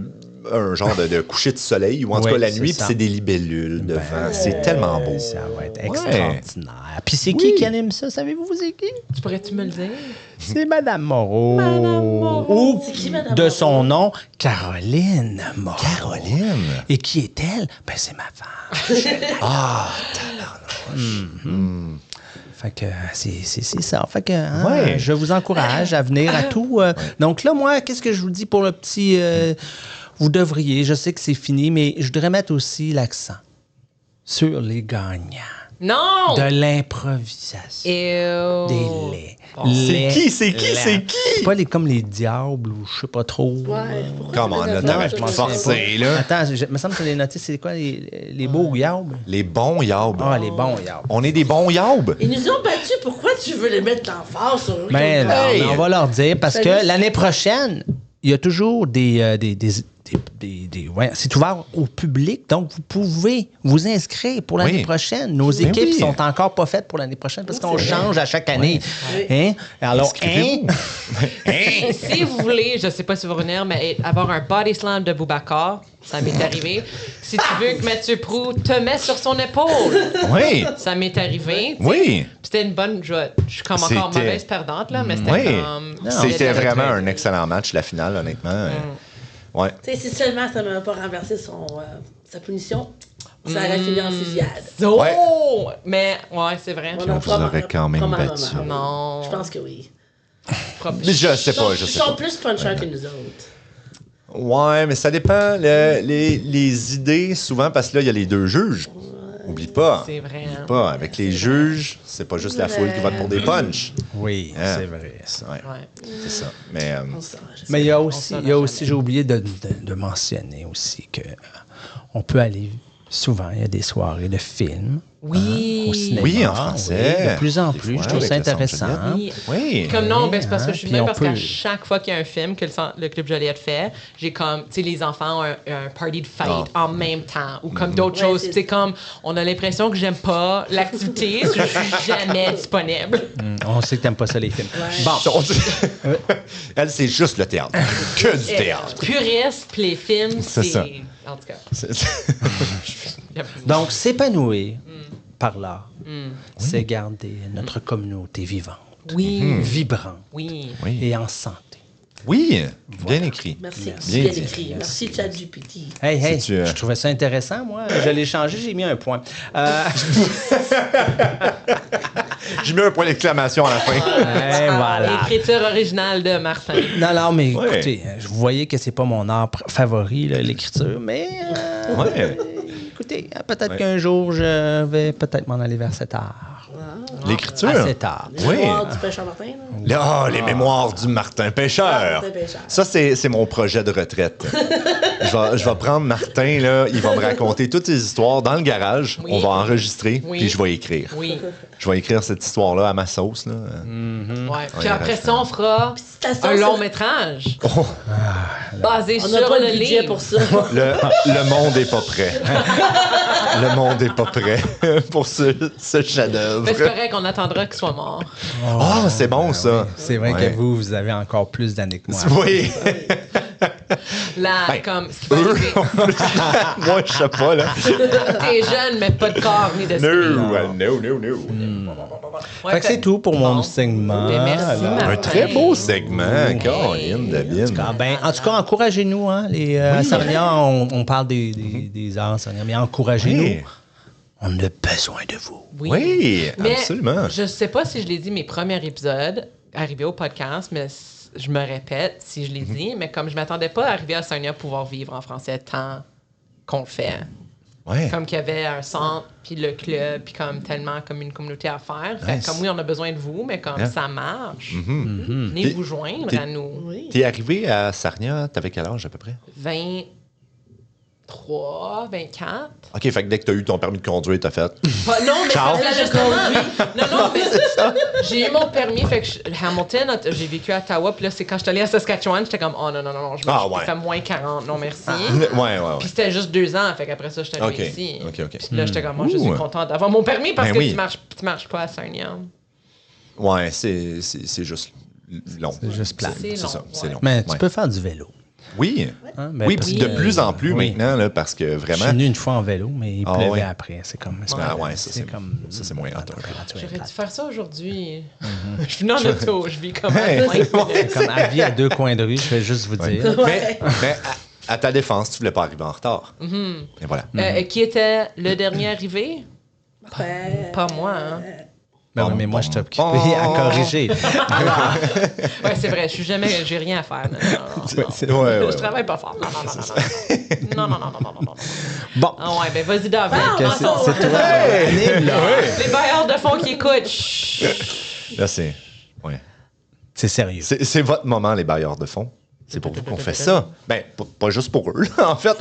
genre de coucher de soleil, ou en tout Oui, cas la c'est nuit, puis ça. c'est des libellules devant. C'est tellement beau. Ça va être Ouais. extraordinaire. Puis c'est Oui. qui anime ça? Savez-vous, c'est qui? Tu pourrais-tu me le dire? C'est Madame Moreau. Madame Moreau. Ou, C'est qui, Madame de Moreau? son nom, Caroline Moreau. Caroline! Et qui est-elle? Ben, c'est ma femme. Ah! Fait que c'est ça. Fait que hein, Ouais. je vous encourage à venir à tout. Donc là, moi, qu'est-ce que je vous dis pour le petit... vous devriez, je sais que c'est fini, mais je voudrais mettre aussi l'accent sur les gagnants. Non! De l'improvisation. Ew. Des laits. C'est qui? C'est qui? C'est qui? Pas comme les diables ou je sais pas trop. Ouais, pourquoi Comment, tu fais là, ça? t'aurais je pu m'en forcer, là? Attends, il me semble que je l'ai noté. C'est quoi les beaux diables? Les bons yabs. Ah, les bons diables. On est des bons yabs. Ils nous ont battus, pourquoi tu veux les mettre en face sur eux? Mais non, Hey! mais on va leur dire parce Ben, que juste- l'année prochaine, il y a toujours ouais, c'est ouvert au public, donc vous pouvez vous inscrire pour l'année Oui. prochaine. Nos Ben équipes oui. sont encore pas faites pour l'année prochaine parce qu'on c'est vrai. change à chaque année. Oui. Hein? Alors, Inscrivez-vous. Si vous voulez, je sais pas si vous venir, mais avoir un body slam de Boubacar, ça m'est arrivé. Si tu veux que Mathieu Proux te mette sur son épaule, Oui. ça m'est arrivé. Oui. Puis c'était une bonne... Je suis comme encore C'était- mauvaise perdante, là, mais c'était Oui. comme... C'était très, vraiment très un excellent match, la finale, honnêtement. Ouais. Tu sais, si seulement ça ne m'a pas renversé sa punition, ça aurait fini en fusillade. Oh! Ouais. Mais, ouais, c'est vrai. On vous aurais quand même battu. Non. Je pense que oui. Mais je sais pas, je Ils sais sont pas. plus punchers que nous autres. Ouais, mais ça dépend. Les idées, souvent, parce que là, il y a les deux juges. Oublie pas. C'est vrai, hein. Pas. Avec les juges, c'est pas juste la foule qui vote pour des punchs. oui, Hein? c'est vrai. Ça. Ouais, Ouais. c'est ça. Mais On sait, je sais. Mais il y a On aussi, saura il y a aussi jamais. j'ai oublié de mentionner aussi que on peut aller souvent, il y a des soirées de films. Oui. Au cinéma. Oui, en français. Oui, de plus en Des plus. fois, Je trouve ça avec le intéressant. Centre Oui. oui. Comme non, ben c'est parce que hein, je suis puis venue on parce peut- qu'à chaque fois qu'il y a un film que le Club Joliette fait, j'ai comme, tu sais, les enfants ont un party de fête Ah. en même temps ou comme d'autres Ouais, choses. c'est- Tu sais, comme, on a l'impression que j'aime pas l'activité, je suis jamais disponible. On sait que t'aimes pas ça, les films. Bon. Elle, c'est juste le théâtre. Que du théâtre. Puriste, puis les films, C'est c'est... ça. En tout cas, j'aime- Donc, s'épanouir par l'art, c'est garder notre communauté vivante, oui, vibrante oui. Oui. et en santé. Oui, bien écrit. Merci. Bien Bien dit. écrit. Merci, ChatGPT. Hey, Si tu, je trouvais ça intéressant, moi. Je l'ai changé, j'ai mis un point. J'ai mis un point d'exclamation à la fin. Voilà. L'écriture originale de Martin. Non, mais Ouais. écoutez, vous voyez que c'est pas mon art favori, là, l'écriture, mais Ouais. écoutez, peut-être qu'un jour, je vais peut-être m'en aller vers cet art. L'écriture. À cet art. Les Oui. mémoires du pêcheur Martin, là. Les mémoires du Martin Pêcheur. Martin Pêcheur. Ça, c'est mon projet de retraite. je vais prendre Martin, là, il va me raconter toutes ses histoires dans le garage. Oui. On va enregistrer, Oui. puis je vais écrire. Oui. Je vais écrire cette histoire-là à ma sauce. Là. Ouais. Puis Ouais, après reste- ça, on fera c'est un ça, long c'est- métrage Oh, basé On sur n'a pas le le budget livre. pour ça. le monde est pas prêt. Le monde est pas prêt pour ce chef-d'œuvre. Mais c'est correct qu'on attendra qu'il soit mort. Ah, c'est bon, ça. C'est vrai Ouais. que vous avez encore plus d'années que moi. Oui. Là, Ben, comme ce qui va arriver. Moi, je sais pas, là. T'es jeune, mais pas de corps ni d'esprit. No. Ouais, Fait que c'est tout pour mon Bon. segment. Ben, merci, Alors, Martin. Un très beau segment, Caroline, David. en tout cas, encouragez-nous. Hein, à Sarnia, on parle des arts, Sarnia, mais encouragez-nous. Oui. On a besoin de vous. Oui, Mais absolument. Je sais pas si je l'ai dit mes premiers épisodes, arrivés au podcast, mais je me répète si je l'ai dit, mais comme je m'attendais pas à arriver à Sarnia pouvoir vivre en français tant qu'on le fait. Ouais. Comme qu'il y avait un centre, puis le club, puis comme tellement comme une communauté à faire. Fait que Nice. comme oui, on a besoin de vous, mais comme Yeah. ça marche, Mhm. venez T'es- vous joindre t'es- à nous. Oui. T'es arrivé à Sarnia, t'avais quel âge à peu près? 23, 24. OK, fait que dès que t'as eu ton permis de conduire, t'as fait. Non, mais Ciao. ça fait justement. Non, mais j'ai eu mon permis, fait que Hamilton, j'ai vécu à Ottawa, puis là, c'est quand je suis allée à Saskatchewan, j'étais comme, oh non, je Ah, me ouais. fais moins 40, non merci. Ouais. Puis c'était juste 2 ans, fait qu'après ça, j'étais allée OK, ici. OK. Puis là, j'étais comme, moi, je suis Ouh. contente d'avoir mon permis parce Ben que oui. tu marches pas à Sarnia. Ouais, c'est juste long. C'est juste plate. C'est long, ça, c'est ouais. long. Mais tu Ouais. peux faire du vélo. Oui. Hein, ben, Oui, parce puis que- de plus en plus oui. maintenant, là, parce que Je vraiment. suis venu une fois en vélo, mais il Ah, pleuvait ouais. après. C'est comme. Ah, ouais, ça, c'est comme. ça, c'est moins hot, un peu. température est J'aurais plate. dû faire ça aujourd'hui. Je suis dans l'auto, je vis comme à Hey, 5 c'est bon. minutes. Comme à vie à 2 coins de rue, je vais juste vous dire. Mais à ta défense, tu voulais pas arriver en retard. Et voilà. Qui était le dernier arrivé? Ben, Pas moi, hein. Ben oui, mais moi, je t'ai occupé Oh. à corriger. Ouais, c'est vrai, j'ai rien à faire. Non. Ouais. Je travaille pas fort. Non. Non. Bon. Ah ouais, ben vas-y, David. Que commence c'est ton- toi, anime, là. Les bailleurs de fonds qui écoutent. Chut. Là, c'est. Ouais. C'est sérieux. C'est votre moment, les bailleurs de fonds. C'est pour vous qu'on fait ça. Ben, pas juste pour eux. là. En fait,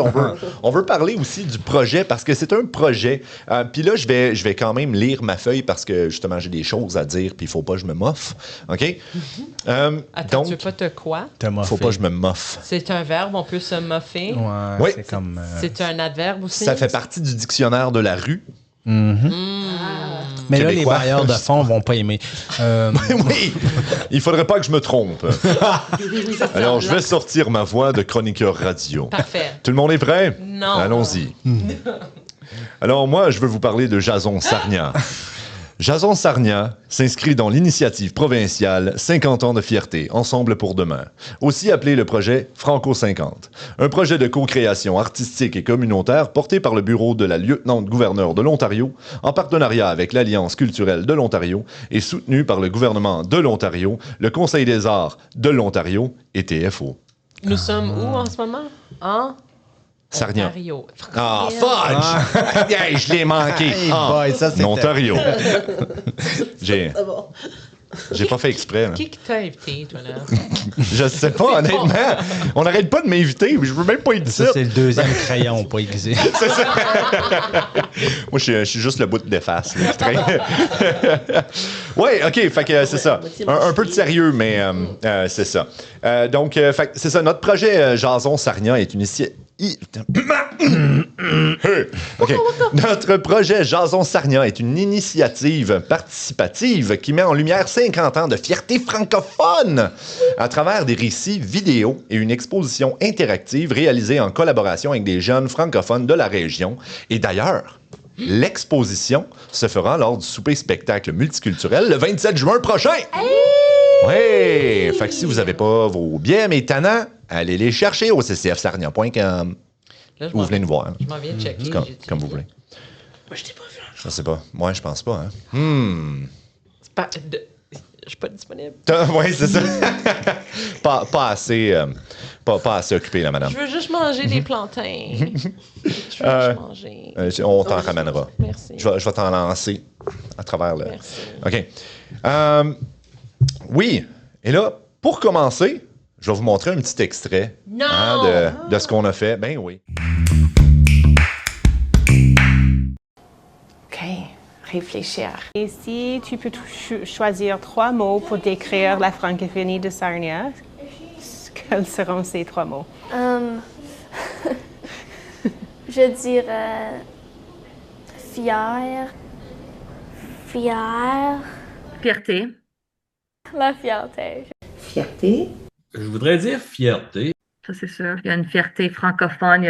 on veut parler aussi du projet parce que c'est un projet. Puis là, je vais quand même lire ma feuille parce que justement, j'ai des choses à dire puis il faut pas que je me moffe. OK? Attends, Donc, tu veux pas te quoi? Thomas faut pas que je me moffe. C'est un verbe, on peut se moffer. Ouais, Oui. c'est comme. C'est un adverbe aussi. Ça fait partie du dictionnaire de la rue. Mais là, les Québécois. bailleurs de fonds vont pas aimer. Oui, il faudrait pas que je me trompe. Alors, je vais sortir ma voix de chroniqueur radio. Parfait. Tout le monde est prêt? Non. Allons-y. Alors, moi, je veux vous parler de Jason Sarnia. Jason Sarnia s'inscrit dans l'initiative provinciale 50 ans de fierté, ensemble pour demain, aussi appelé le projet Franco 50, un projet de co-création artistique et communautaire porté par le bureau de la lieutenant-gouverneure de l'Ontario, en partenariat avec l'Alliance culturelle de l'Ontario et soutenu par le gouvernement de l'Ontario, le Conseil des arts de l'Ontario et TFO. Nous sommes où en ce moment? En Sarnia. Ontario. Ah, fudge! Hey, je l'ai manqué. Hey Ah, boy, ça, c'était- Ontario. J'ai Ah bon. pas fait exprès. Là. Qui t'a invité, toi, là? Je sais pas, honnêtement. On n'arrête pas de m'inviter, mais je veux même pas être ici. Ça, c'est le deuxième crayon, pas aiguisé. Moi, je suis juste le bout de face. là, qui traîne. Ouais, OK, fait que c'est ça. Un peu de sérieux, mais c'est ça. Donc, fait que c'est ça. Notre projet Jason Sarnia est une OK. Notre projet Jason Sarnia est une initiative participative qui met en lumière 50 ans de fierté francophone à travers des récits vidéo et une exposition interactive réalisée en collaboration avec des jeunes francophones de la région. Et d'ailleurs, l'exposition se fera lors du souper spectacle multiculturel le 27 juin prochain. Oui! Fait que si vous n'avez pas vos billets, mais tannants, allez les chercher au ccfsarnia.com. Là, je Ou m'en- venez nous voir. Hein. Je m'en viens checker. Comme vous voulez. Moi, je t'ai pas vu. Je sais pas. Moi, je pense pas. Hein. Je suis pas disponible. Oui, c'est ça. pas assez occupé, là, madame. Je veux juste manger des plantains. Je veux juste manger. On t'en ramènera. Merci. Je vais t'en lancer à travers le... Merci. OK. Oui. Et là, pour commencer, je vais vous montrer un petit extrait Non! de ce qu'on a fait. Ben oui. OK, réfléchir. Ici, tu peux choisir 3 mots pour décrire la francophonie de Sarnia. Quels seront ces 3 mots? Je dirais fier. Fier. Fierté. La fierté. Fierté. Je voudrais dire fierté. Ça, c'est sûr. Il y a une fierté francophone.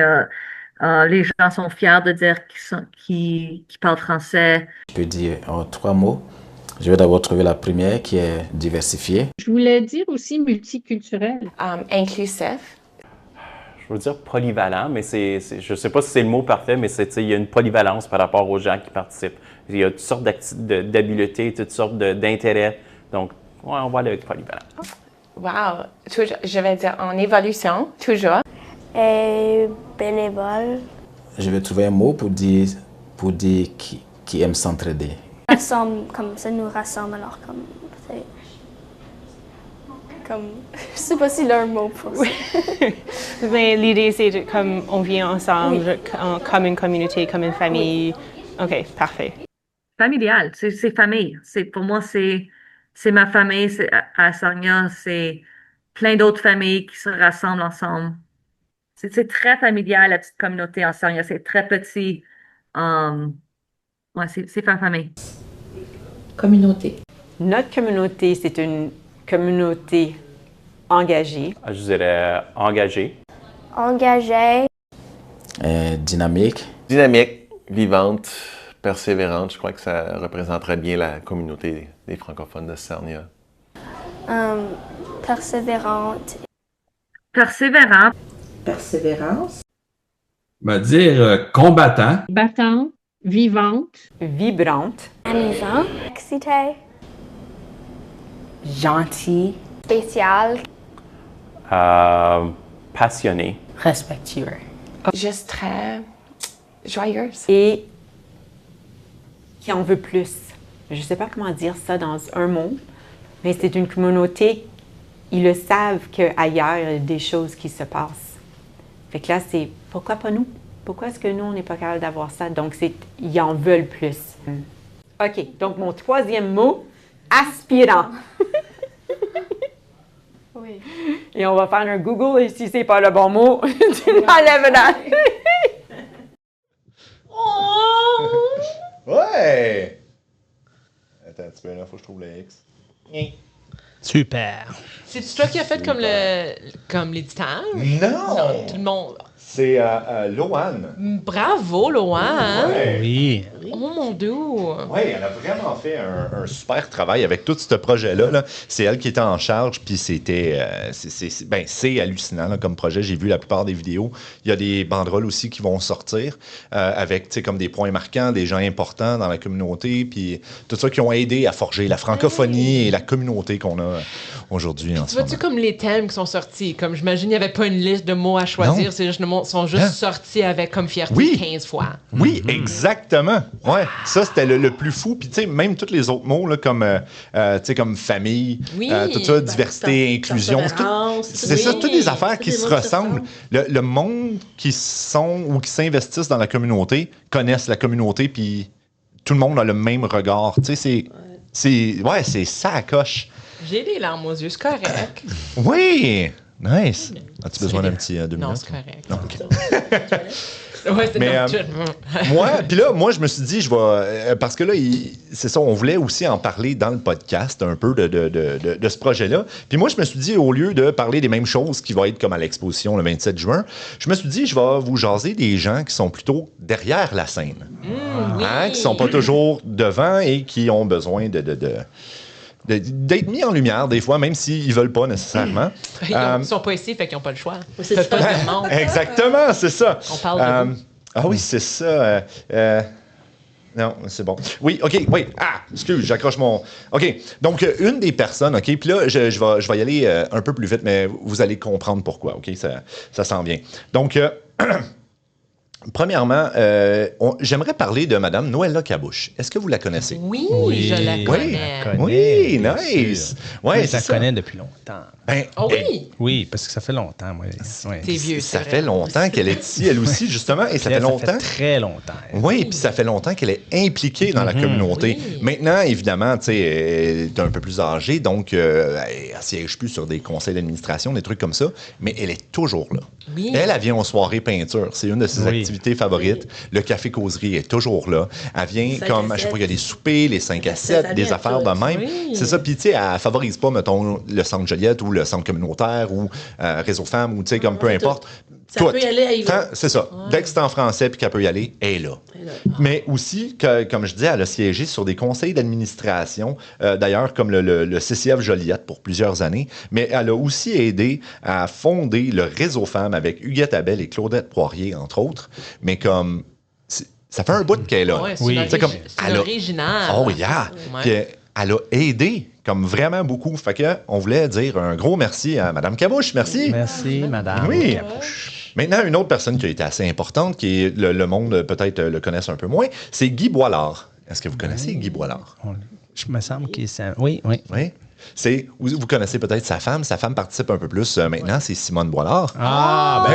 Les gens sont fiers de dire qu'ils parlent français. Je peux dire 3 mots. Je vais d'abord trouver la première qui est diversifiée. Je voulais dire aussi multiculturel. Inclusif. Je veux dire polyvalent, mais je ne sais pas si c'est le mot parfait, mais il y a une polyvalence par rapport aux gens qui participent. Il y a toutes sortes d'habiletés, toutes sortes d'intérêts. Donc, ouais, on va aller avec polyvalent. Wow. Toujours, je vais dire en évolution, toujours. Et bénévole. Je vais trouver un mot pour dire qui aime s'entraider. Rassemble, comme ça nous rassemble alors comme je sais pas si leur mot pour ça. Mais l'idée, c'est comme on vient ensemble, comme une communauté, comme une famille. OK, parfait. Familial, c'est famille. Pour moi, c'est ma famille. À Sarnia, c'est plein d'autres familles qui se rassemblent ensemble. C'est très familial, la petite communauté en Sarnia. C'est très petit. Ouais, c'est ma famille. Communauté. Notre communauté, c'est une communauté engagée. Je dirais engagé. Engagé. Dynamique. Dynamique, vivante, persévérante. Je crois que ça représenterait bien la communauté des francophones de Sarnia. Persévérante. Persévérant. Persévérance. Va dire combattant. Battante, vivante. Vibrante. Amusant. Excité. Gentil. Spécial. Passionné. Respectueux. Juste très joyeuse. Et qui en veut plus. Je ne sais pas comment dire ça dans un mot, mais c'est une communauté, ils le savent qu'ailleurs, il y a des choses qui se passent. Fait que là, c'est pourquoi pas nous? Pourquoi est-ce que nous, on n'est pas capable d'avoir ça? Donc, ils en veulent plus. OK, donc mon 3e mot, aspirant. Oui. Et on va faire un Google et si c'est pas le bon mot, tu l'enlèves là. Ouais! Attends un petit peu, là, faut que je trouve le X. Super. C'est-tu toi qui as fait comme l'éditage? Non! Tout le monde. C'est Loane. Bravo, Loan. Ouais. Oui. Oh mon Dieu. Oui, elle a vraiment fait un super travail avec tout ce projet-là. Là. C'est elle qui était en charge, puis c'était... c'est hallucinant là, comme projet. J'ai vu la plupart des vidéos. Il y a des banderoles aussi qui vont sortir avec comme des points marquants, des gens importants dans la communauté, puis tout ça qui ont aidé à forger la francophonie et la communauté qu'on a aujourd'hui en ce moment. Vois-tu comme les thèmes qui sont sortis? Comme j'imagine, il n'y avait pas une liste de mots à choisir. Non. C'est juste, les mots sont juste sortis avec comme fierté 15 fois. Oui, exactement. Ouais, ça c'était le plus fou. Puis tu sais, même tous les autres mots là, comme comme famille, tout ça, diversité, inclusion, c'est ça, toutes les affaires qui se ressemblent. Le monde qui sont ou qui s'investissent dans la communauté connaissent la communauté, puis tout le monde a le même regard. Tu sais, c'est ça à coche. J'ai des larmes aux yeux, c'est correct. Oui, nice. As-tu besoin d'un petit 2 minutes? Non, c'est correct. Non, OK. Ouais, c'est Mais moi, je me suis dit, je vais. Parce que là, c'est ça, on voulait aussi en parler dans le podcast un peu de ce projet-là. Puis moi, je me suis dit, au lieu de parler des mêmes choses qui vont être comme à l'exposition le 27 juin, je me suis dit, je vais vous jaser des gens qui sont plutôt derrière la scène. Qui sont pas toujours devant et qui ont besoin d'être mis en lumière des fois, même s'ils ne veulent pas nécessairement. Ils ne sont pas ici, fait qu'ils n'ont pas le choix. C'est Ils peuvent ça. pas dire non. Exactement, c'est ça. On parle de vous. Ah oui, c'est ça. Non, c'est bon. Oui, OK, oui. Ah, excuse, j'accroche mon... OK, donc une des personnes, OK, puis là, je vais y aller un peu plus vite, mais vous allez comprendre pourquoi, OK, ça s'en vient. Donc, premièrement, j'aimerais parler de Mme Noëlla Cabouche. Est-ce que vous la connaissez? Oui, je la connais. Oui, nice. Oui, je la connais depuis longtemps. Ben, oui? Oui, parce que ça fait longtemps, moi. T'es vieux, ça fait longtemps qu'elle est ici, elle aussi, justement, et ça fait longtemps. Ça fait très longtemps. Oui, puis ça fait longtemps qu'elle est impliquée dans la communauté. Oui. Maintenant, évidemment, tu sais, elle est un peu plus âgée, donc elle ne siège plus sur des conseils d'administration, des trucs comme ça, mais elle est toujours là. Oui. Elle vient aux soirées peinture. C'est une de ses activités favorites. Le café causerie est toujours là. Elle vient comme, à chaque fois qu'il y a des soupers, les 5 à 7, des affaires de même. Oui. C'est ça. Puis, tu sais, elle favorise pas, mettons, le centre Joliette ou le centre communautaire ou Réseau Femmes ou, tu sais, comme peu importe. Ça peut y aller, elle y va. C'est ça. Ouais. Dès que c'est en français puis qu'elle peut y aller, elle est là. Mais aussi, comme je disais, elle a siégé sur des conseils d'administration, d'ailleurs, comme le CCF Joliette pour plusieurs années, mais elle a aussi aidé à fonder le Réseau Femmes avec Huguette Abel et Claudette Poirier, entre autres. Mais comme... Ça fait un bout qu'elle est là. Ouais, c'est original. Oh, yeah! Ouais. Puis elle a aidé comme vraiment beaucoup. Fait que on voulait dire un gros merci à Mme Cabouche. Merci. Merci, Mme Oui. Cabouche. Maintenant, une autre personne qui a été assez importante, qui est le monde peut-être le connaisse un peu moins, c'est Guy Boilard. Est-ce que vous connaissez Guy Boilard? Je me semble qu'il est... Oui. Vous connaissez peut-être sa femme. Sa femme participe un peu plus maintenant, c'est Simone Boilard. Ah,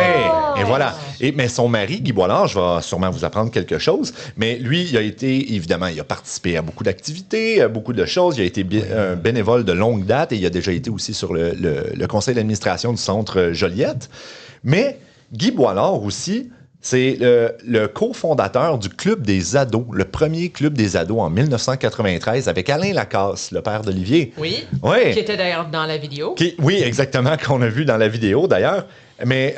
Et voilà. Mais son mari, Guy Boilard, je vais sûrement vous apprendre quelque chose, mais lui, il a participé à beaucoup d'activités, à beaucoup de choses. Il a été un bénévole de longue date et il a déjà été aussi sur le conseil d'administration du centre Joliette. Mais Guy Boilard aussi, c'est le cofondateur du Club des ados, le premier Club des ados en 1993 avec Alain Lacasse, le père d'Olivier. Oui. Ouais. Qui était d'ailleurs dans la vidéo. Oui, exactement, qu'on a vu dans la vidéo d'ailleurs. Mais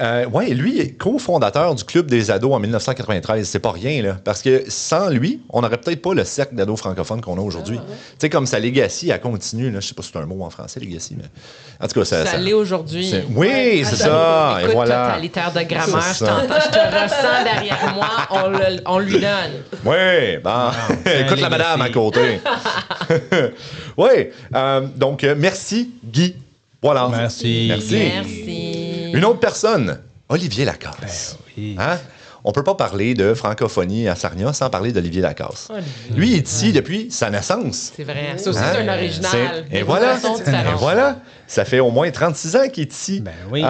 lui est cofondateur du Club des ados en 1993. C'est pas rien, là. Parce que sans lui, on n'aurait peut-être pas le cercle d'ados francophones qu'on a aujourd'hui. Tu sais, comme sa legacy, elle continue. Là. Je sais pas si c'est un mot en français, legacy, mais... En tout cas, ça l'est aujourd'hui. Oui, c'est ça. Écoute, et voilà. totalitaire de grammaire, je te ressens derrière moi, on lui donne. Oui, bon. Écoute la madame à côté. Oui. Donc, merci, Guy. Voilà. Merci. Une autre personne, Olivier Lacasse. Oui. Hein? On ne peut pas parler de francophonie à Sarnia sans parler d'Olivier Lacasse. Lui, il est ici depuis sa naissance. C'est vrai. Ça aussi, c'est un original. Et voilà. Ça fait au moins 36 ans qu'il est ici. Ben oui.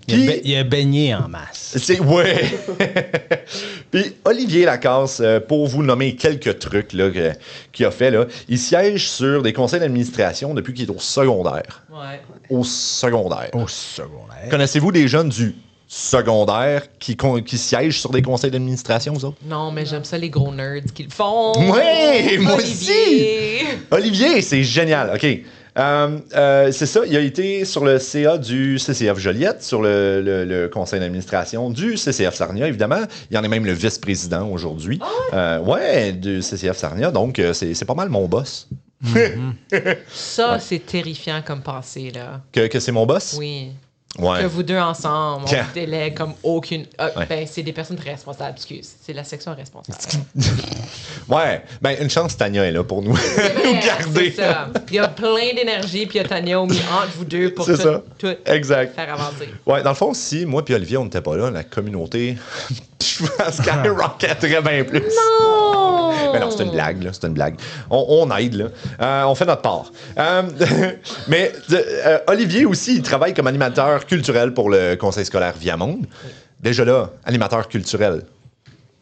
Il a baigné en masse. Oui. Puis Olivier Lacasse, pour vous nommer quelques trucs là, qu'il a fait, là, il siège sur des conseils d'administration depuis qu'il est au secondaire. Ouais. Au secondaire. Connaissez-vous des jeunes du secondaire qui siègent sur des conseils d'administration, vous autres? Non, mais j'aime ça, les gros nerds qui le font. Oui, moi Olivier. aussi! Olivier, c'est génial. OK. C'est ça, il a été sur le CA du CCF Joliette, sur le conseil d'administration du CCF Sarnia, évidemment. Il y en est même le vice-président aujourd'hui. Du CCF Sarnia, donc c'est pas mal mon boss. Ça, c'est terrifiant comme passé, là. Que c'est mon boss? Oui. Ouais. Que vous deux ensemble, on vous délègue comme aucune... Ben, c'est des personnes très responsables, excuse. C'est la section responsable. Une chance, Tania est là pour nous, nous garder. C'est ça. Il y a plein d'énergie, puis il y a Tania au milieu entre vous deux pour tout faire avancer. Ouais, dans le fond, si moi et Olivier, on n'était pas là, la communauté, je pense qu'elle rocketerait bien plus. Non! Mais non, c'est une blague, là. C'est une blague. On aide, là. On fait notre part. Mais Olivier aussi, il travaille comme animateur culturel pour le conseil scolaire Viamonde. Déjà là, animateur culturel.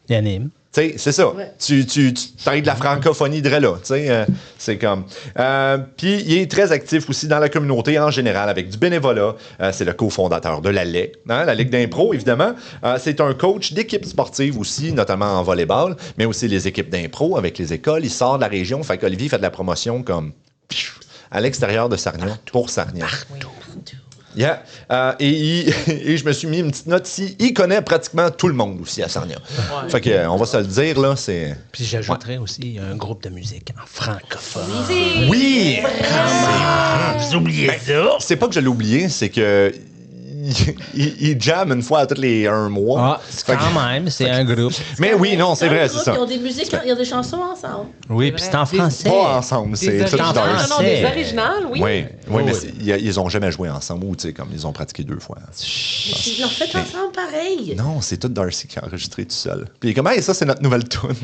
Il anime. Tu sais, c'est ça. Ouais. Tu aides la francophonie de là. Tu sais, c'est comme... Puis, il est très actif aussi dans la communauté en général avec du bénévolat. C'est le cofondateur de la LAIC, la Ligue d'impro, évidemment. C'est un coach d'équipes sportives aussi, notamment en volleyball, mais aussi les équipes d'impro avec les écoles. Il sort de la région. Fait qu'Olivier fait de la promotion comme à l'extérieur de Sarnia, pour Sarnia. Yeah. Et je me suis mis une petite note ici. Il connaît pratiquement tout le monde aussi à Sarnia. Ouais. Fait que, on va se le dire, là, c'est... Puis j'ajouterais aussi un groupe de musique en francophone. Oui! Vous oubliez ça? C'est pas que je l'ai oublié, c'est que... Il jamme une fois à tous les 1 mois. Ah, c'est quand même, c'est un groupe. Mais oui, non, c'est vrai, c'est ça. Ils ont des musiques, ils ont des chansons ensemble. Oui, puis c'est en français. Pas ensemble, c'est tout en français. Non, des originales, oui. Oui, mais ils ont jamais joué ensemble ou, tu sais, comme ils ont pratiqué 2 fois. Ils l'ont fait ensemble pareil. Non, c'est tout Darcy qui a enregistré tout seul. Puis il est comme, hey, ça, c'est notre nouvelle tune.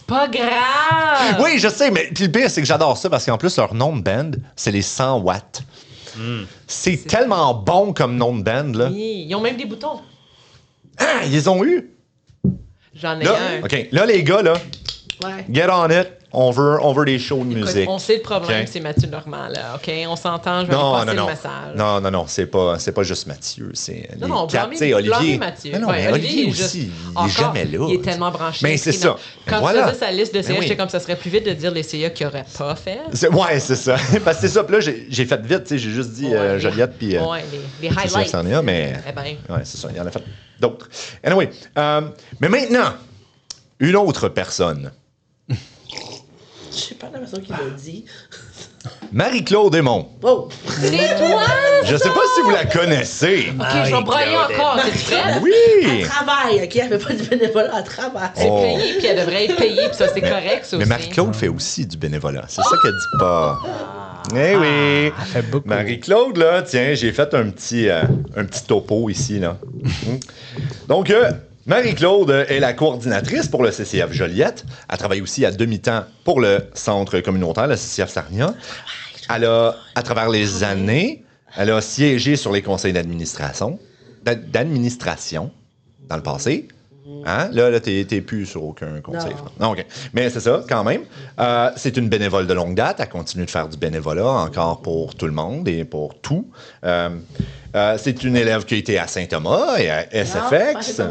Pas grave! Oui, je sais, mais puis le pire, c'est que j'adore ça parce qu'en plus, leur nom de band, c'est les 100 watts. C'est tellement bon comme nom de band, là. Oui, ils ont même des boutons. Ah, ils les ont eu? J'en ai là, un. OK, là, les gars, là, ouais. Get on it. On veut des shows de musique. On sait le problème, c'est Mathieu Normand, là. OK? On s'entend, je vais lui passer le message. Non, c'est pas juste Mathieu. C'est non, Olivier. Mathieu. Non, mais Olivier aussi, il est jamais là. Il est tellement branché. Mais c'est ça. Quand tu faisais sa liste de CA, j'étais comme ça serait plus vite de dire les CA qu'il n'aurait pas fait. Ouais, c'est ça. Parce que c'est ça. Puis là, j'ai fait vite, j'ai juste dit Joliette puis... Ouais, les highlights. Mais ouais, c'est ça. Il y en a fait d'autres. Anyway, mais maintenant, une autre personne. Je sais pas la façon qu'il l'a dit. Marie-Claude Aymon. Oh! C'est toi! Je sais pas si vous la connaissez. OK, je vais brailler encore. C'est prêt? Oui! Elle travaille, OK? Elle fait pas du bénévolat, elle travaille. C'est payé, puis elle devrait être payée, puis ça, c'est correct, ça aussi. Mais Marie-Claude fait aussi du bénévolat. C'est ça qu'elle dit pas. Eh oui! Elle fait beaucoup. Marie-Claude, là, tiens, j'ai fait un petit topo ici, là. Donc, Marie-Claude est la coordinatrice pour le CCF Joliette. Elle travaille aussi à demi-temps pour le centre communautaire, le CCF Sarnia. Elle a, à travers les années, elle a siégé sur les conseils d'administration dans le passé. Hein? Là t'es plus sur aucun conseil. Non, OK. Mais c'est ça, quand même. C'est une bénévole de longue date. Elle continue de faire du bénévolat encore pour tout le monde et pour tout. C'est une élève qui a été à Saint-Thomas et à SFX.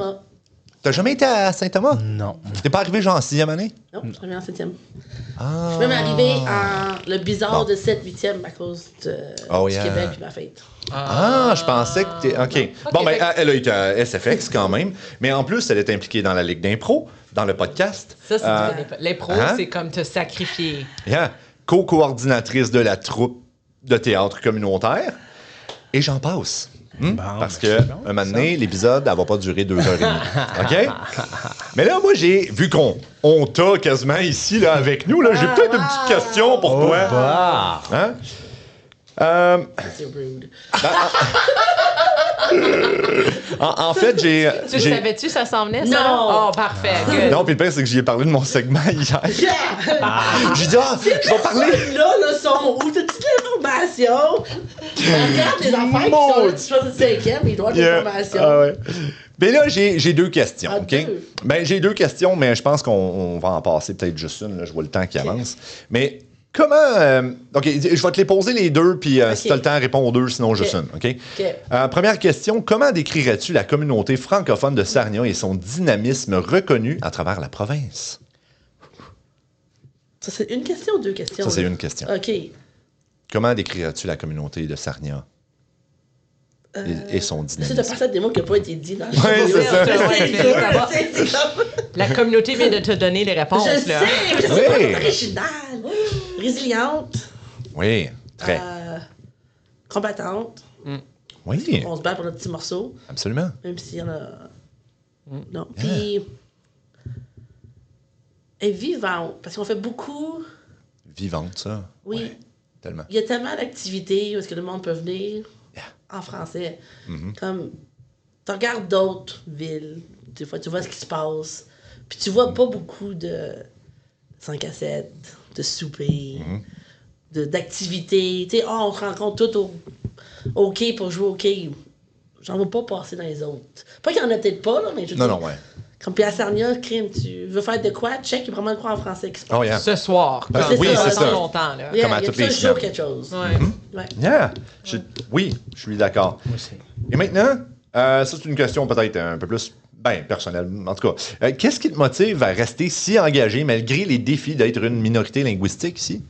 T'as jamais été à Saint-Thomas? Non. T'es pas arrivé genre en 6e année? Non, je suis arrivé en 7e. Ah. Je suis même arrivé en le bizarre de 7-8e à cause du Québec et ma fête. Je pensais que t'es... OK. Bon, ben, elle a été à SFX quand même. Mais en plus, elle est impliquée dans la Ligue d'impro, dans le podcast. Ça, c'est du bénévolat. L'impro, c'est comme te sacrifier. Co-coordinatrice de la troupe de théâtre communautaire. Et j'en passe. Parce que un moment donné, l'épisode, elle va pas durer 2h30. OK? Mais là, moi, vu qu'on t'a quasiment ici là, avec nous, là, j'ai peut-être une petite question pour toi. Hein? C'est rude. En fait, j'ai... Tu savais-tu ça s'en venait, ça? Non! Oh, parfait. Non, puis le pire, c'est que j'y ai parlé de mon segment hier. J'ai dit, je vais parler... Là, sont où? T'as toute l'information? Regarde les enfants qui sont de 5e, ils doivent avoir l'information. Mais là, j'ai 2 questions, OK? Ben, j'ai 2 questions, mais je pense qu'on va en passer peut-être juste une. Là, je vois le temps qui avance. Mais comment... OK, je vais te les poser les 2, puis si tu as le temps, réponds aux 2, sinon juste une, OK? Première question, comment décrirais-tu la communauté francophone de Sarnia et son dynamisme reconnu à travers la province? Ça, c'est une question ou 2 questions? Ça, c'est une question. OK. Comment décrirais-tu la communauté de Sarnia et son dynamisme? C'est de passer à des mots qui n'ont pas été dit dans le c'est ça. La communauté vient de te donner les réponses. Je là. sais, c'est originale, résiliente. Oui, très. Combattante. Oui. On se bat pour notre petit morceau. Absolument. Même s'il y en a... Non. Puis... Elle est vivante, parce qu'on fait beaucoup... Vivante, ça. Oui. Ouais, tellement. Il y a tellement d'activités où est-ce que le monde peut venir en français. Comme, tu regardes d'autres villes, des fois, tu vois ce qui se passe, puis tu vois pas beaucoup de 5 à 7, de souper, d'activités. Tu sais, on se rencontre tous au quai pour jouer au quai. J'en vois pas passer dans les autres. Pas qu'il y en a peut-être pas, là, mais je veux dire, ouais. Comme puis à Sarnia, crime, tu veux faire de quoi? Check, il y a vraiment de quoi en français qui se passe. Oh, yeah. Ce soir. Oui, c'est ça. Longtemps, là. Yeah, comme à toutes les semaines. quelque chose. Ouais. Yeah. Oui, je suis d'accord. Et maintenant, ça c'est une question peut-être un peu plus personnelle. En tout cas, qu'est-ce qui te motive à rester si engagé malgré les défis d'être une minorité linguistique ici?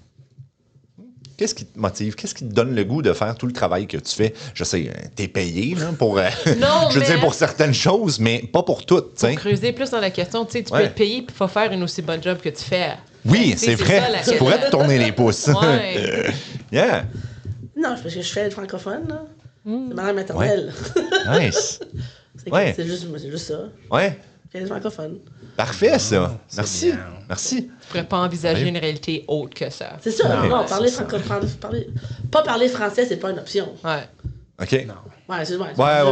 Qu'est-ce qui te motive? Qu'est-ce qui te donne le goût de faire tout le travail que tu fais? Je sais, t'es payé là, pour, je veux dire, pour certaines choses, mais pas pour toutes. Pour creuser plus dans la question, tu peux être payé et pas faire une aussi bonne job que tu fais. Oui, c'est vrai. Tu pourrais te tourner les pouces. Ouais. Yeah. Non, parce que je fais le francophone, là. C'est ma langue maternelle. Ouais. Nice. C'est juste ça. Ouais. Je fais le francophone. Parfait, ça. Merci. Merci. Tu pourrais pas envisager une réalité autre que ça. C'est ça. Non, parler francophone. Pas parler français, c'est pas une option. Ouais. OK. Non. Ouais, excuse-moi. Ouais.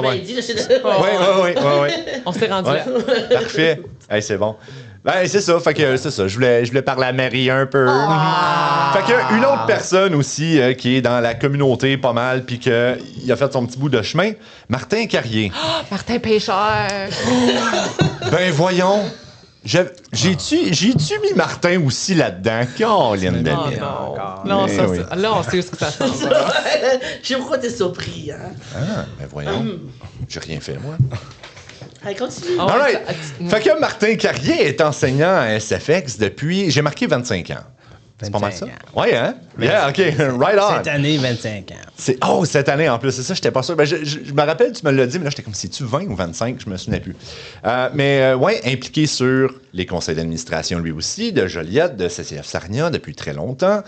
On s'est rendu là. Parfait. Hey, c'est bon. Ben, c'est ça. Fait que c'est ça. Je voulais parler à Marie un peu. Fait que une autre personne aussi qui est dans la communauté pas mal puis qu'il a fait son petit bout de chemin, Martin Carrier. Martin Pêcheur. Ben voyons. J'ai-tu mis Martin aussi là-dedans? Caroline de Non, ça, là, on sait où ça s'en va. Je sais pourquoi t'es surpris, hein? Ah, ben voyons. J'ai rien fait, moi. Allez, continue. Alright. Fait que Martin Carrier est enseignant à SFX depuis, j'ai marqué 25 ans. C'est pas mal ça? Ouais, hein? Yeah, OK. Right on. Cette année, 25 ans. Cette année en plus, c'est ça, j'étais pas sûr. Ben, je me rappelle, tu me l'as dit, mais là, j'étais comme, c'est-tu 20 ou 25? Je me souvenais plus. Ouais, impliqué sur les conseils d'administration, lui aussi, de Joliette, de CCF Sarnia depuis très longtemps.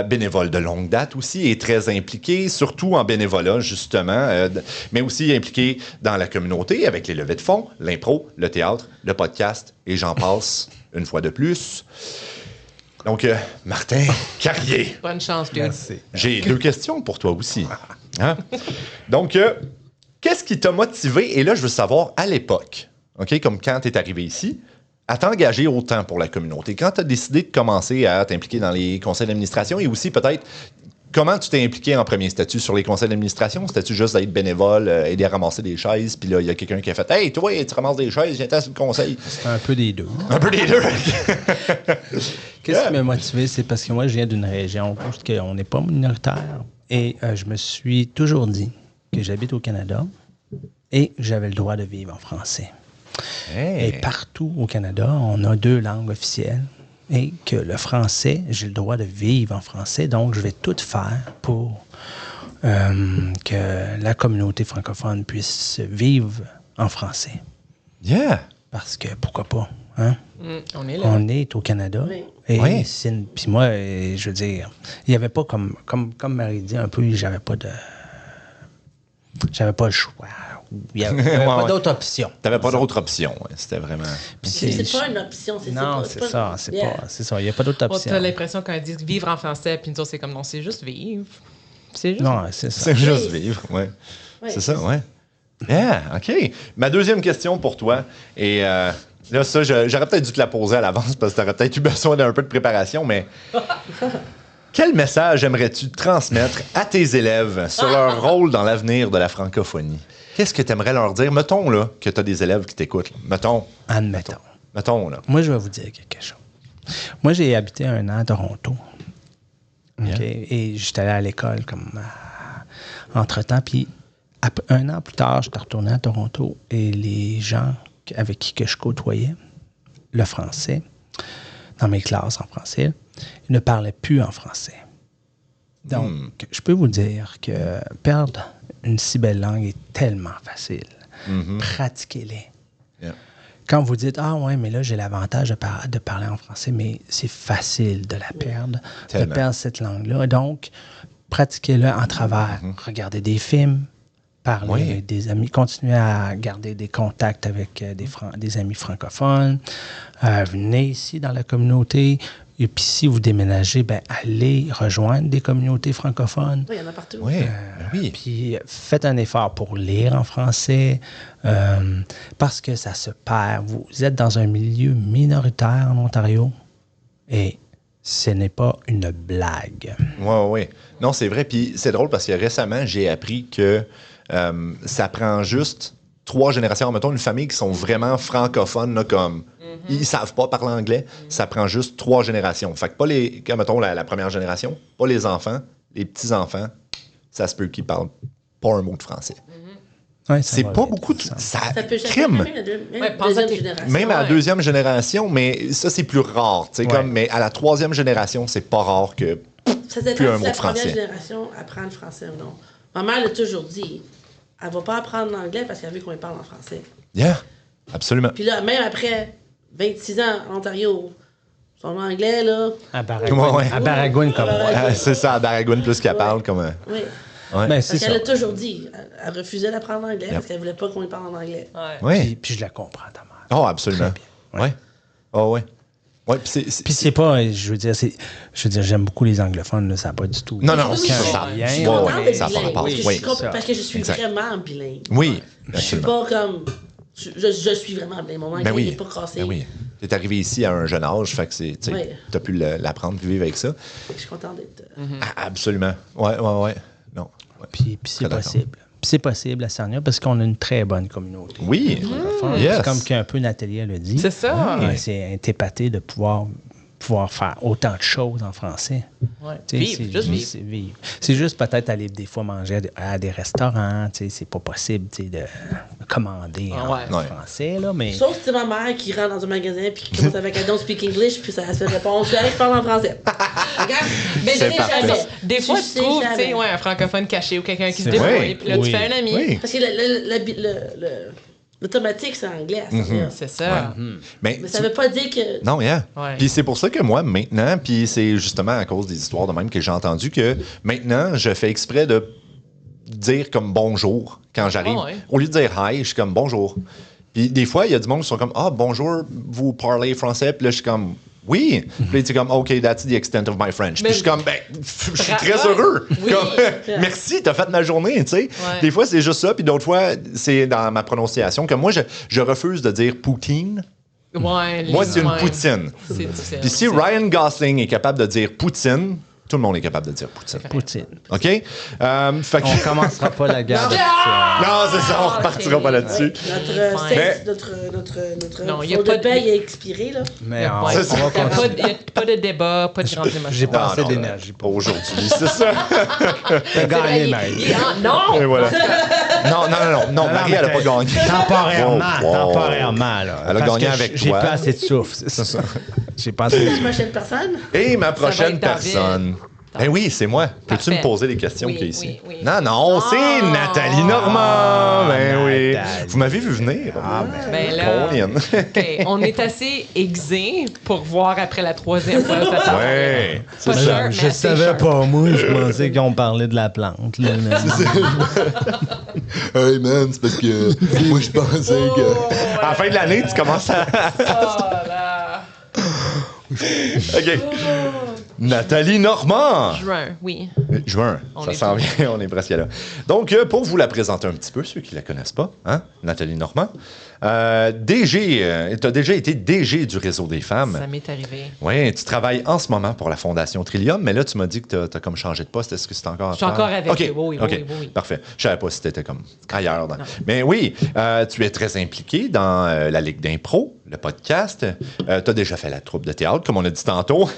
Bénévole de longue date aussi, et très impliqué, surtout en bénévolat, justement, mais aussi impliqué dans la communauté avec les levées de fonds, l'impro, le théâtre, le podcast, et j'en passe une fois de plus. Donc, Martin Carrier. Bonne chance, Dieu. Merci. J'ai 2 questions pour toi aussi. Hein? Donc, qu'est-ce qui t'a motivé, et là, je veux savoir, à l'époque, OK, comme quand tu es arrivé ici, à t'engager autant pour la communauté? Quand tu as décidé de commencer à t'impliquer dans les conseils d'administration et aussi peut-être, comment tu t'es impliqué en premier statut sur les conseils d'administration? C'était-tu juste d'être bénévole, aider à ramasser des chaises, puis là, il y a quelqu'un qui a fait « Hey, toi, tu ramasses des chaises, viens sur le conseil. » C'est un peu des deux. Un peu des deux. Qu'est-ce qui m'a motivé? C'est parce que moi, je viens d'une région où on n'est pas minoritaire. Et je me suis toujours dit que j'habite au Canada et j'avais le droit de vivre en français. Hey. Et partout au Canada, on a 2 langues officielles. Et que le français, j'ai le droit de vivre en français. Donc, je vais tout faire pour que la communauté francophone puisse vivre en français. Yeah! Parce que, pourquoi pas? Hein? On est là. On est au Canada. Oui. Et oui. Puis moi, je veux dire, il n'y avait pas, comme Marie dit un peu, j'avais pas le choix. Il n'y avait pas d'autre option. Tu n'avais pas d'autre option. Ouais. C'était vraiment... C'est pas une option. Non, c'est ça. C'est ça. Il n'y a pas d'autre option. Tu as l'impression qu'on dit vivre en français, puis nous autres, c'est comme non, c'est juste vivre. C'est juste Non, c'est ça. C'est juste vivre, oui. C'est ça, oui. Yeah, OK. Ma deuxième question pour toi, et là, ça, j'aurais peut-être dû te la poser à l'avance parce que tu aurais peut-être eu besoin d'un peu de préparation, mais quel message aimerais-tu transmettre à tes élèves sur leur rôle dans l'avenir de la francophonie? Qu'est-ce que tu aimerais leur dire? Mettons, là, que tu as des élèves qui t'écoutent. Mettons. Admettons. Mettons, là. Moi, je vais vous dire quelque chose. Moi, j'ai habité 1 an à Toronto. Yeah. Okay? Et j'étais allé à l'école comme entre-temps. Puis 1 an plus tard, j'étais retourné à Toronto et les gens avec qui que je côtoyais, le français, dans mes classes en français, ils ne parlaient plus en français. Donc, je peux vous dire que perdre une si belle langue est tellement facile. Pratiquez-les. Yeah. Quand vous dites « Ah ouais, mais là, j'ai l'avantage de parler en français », mais c'est facile de la perdre, de perdre cette langue-là. Donc, pratiquez-le en travers. Regardez des films, parlez avec des amis, continuez à garder des contacts avec des amis francophones. Venez ici dans la communauté. Et puis, si vous déménagez, allez rejoindre des communautés francophones. Oui, il y en a partout. Oui. Puis, faites un effort pour lire en français parce que ça se perd. Vous êtes dans un milieu minoritaire en Ontario et ce n'est pas une blague. Oui. Non, c'est vrai. Puis, c'est drôle parce que récemment, j'ai appris que ça prend juste 3 générations. Mettons une famille qui sont vraiment francophones, là, comme ils savent pas parler anglais, ça prend juste 3 générations. Fait que pas comme mettons la première génération, pas les enfants, les petits-enfants, ça se peut qu'ils parlent pas un mot de français. Ouais, c'est pas beaucoup de... Ça peut crime. Même à la 2e génération, mais ça, c'est plus rare. Comme, mais à la 3e génération, c'est pas rare que Ça dépend plus un si mot la de français. première génération apprend le français ou non. Ma mère l'a toujours dit. Elle va pas apprendre l'anglais parce qu'elle veut qu'on parle en français. Yeah, absolument. Puis là, même après 26 ans en Ontario, son anglais, là... À Baragouine comme moi. C'est ça, à Baragouine, plus qu'elle parle comme... Oui. Ouais. Ben, Parce c'est qu'elle ça. a toujours dit. Elle refusait d'apprendre l'anglais parce qu'elle voulait pas qu'on parle en anglais. Ouais. Puis je la comprends, ta mère. Oh, absolument. Ouais. Oh, ouais. Ouais, puis c'est pas, je veux dire, j'aime beaucoup les anglophones, là, ça n'a pas du tout. Non, non, Oui, ça, je suis contente d'être ça bilingue, part. parce que je suis Exact. vraiment bilingue. Oui, Je suis pas comme... Je suis vraiment bilingue. Mon anglais n'est pas cassé. Ben oui. T'es arrivé ici à un jeune âge, fait que t'as pu l'apprendre, puis vivre avec ça. Je suis contente d'être... Absolument. Ouais. Non. Ouais. Puis c'est possible. Puis c'est possible à Sarnia parce qu'on a une très bonne communauté. Oui. C'est comme qu'un peu Nathalie l'a dit. C'est ça. C'est épaté de pouvoir faire autant de choses en français. Ouais. C'est vivre. C'est juste peut-être aller des fois manger à des restaurants. C'est pas possible de commander en français. Là, mais... Sauf que c'est ma mère qui rentre dans un magasin puis qui commence avec I don't speak English puis ça se répond je parle en français. Regarde, mais c'est jamais. Des fois, tu trouves un francophone caché ou quelqu'un qui se débrouille. Puis là, tu fais un ami. Oui. Parce que l'automatique, c'est anglais. C'est ça. Mais ça veut pas dire que... Non, Puis c'est pour ça que moi, maintenant, puis c'est justement à cause des histoires de même que j'ai entendu que maintenant, je fais exprès de dire comme bonjour quand j'arrive. Au lieu de dire hi, je suis comme bonjour. Puis des fois, il y a du monde qui sont comme bonjour, vous parlez français. Puis là, je suis comme oui. Puis là, tu es comme OK, that's the extent of my French. Puis je suis comme je suis très heureux. Comme, merci, t'as fait ma journée, tu sais. Des fois, c'est juste ça. Puis d'autres fois, c'est dans ma prononciation. Comme moi, je refuse de dire poutine. Ouais, moi, c'est une poutine. Puis si Ryan Gosling est capable de dire poutine, tout le monde est capable de dire poutine. OK? Fait que... On commencera pas la guerre. Non, c'est ça, on repartira pas là-dessus. Notre fonds de paye est expiré, là. Mais il n'y a pas de débat, pas de grande émotion. J'ai pas assez d'énergie pour aujourd'hui, c'est ça. T'as gagné, Marie. Non! Et voilà. Non, Marie, elle a pas gagné. Temporairement, là. Elle a gagné avec toi. J'ai pas assez de souffle, c'est ça. J'ai pas assez de souffle. Ma prochaine personne? Et ma prochaine personne. Ben oui, c'est moi. Peux-tu me poser les questions qu'il y a ici? Non, c'est Nathalie Normand. Ben oui. Vous m'avez vu venir. Ben là, on est assez aiguisé pour voir après la troisième fois. Ouais. Je savais pas, moi. Je pensais qu'on parlait de la plante. Là, hey man, c'est parce que moi je pensais que... À la fin de l'année, tu commences à... OK. Nathalie Normand. Juin, oui. Juin, ça s'en vient, on est presque là. Donc, pour vous la présenter un petit peu, ceux qui ne la connaissent pas, hein, Nathalie Normand, DG, tu as déjà été DG du Réseau des femmes. Ça m'est arrivé. Oui, tu travailles en ce moment pour la Fondation Trillium, mais là, tu m'as dit que tu as comme changé de poste. Est-ce que c'est encore... Je suis encore avec eux, oui. Parfait. Je ne savais pas si tu étais comme ailleurs. Mais oui, tu es très impliqué dans la Ligue d'impro, le podcast. Tu as déjà fait la troupe de théâtre, comme on a dit tantôt.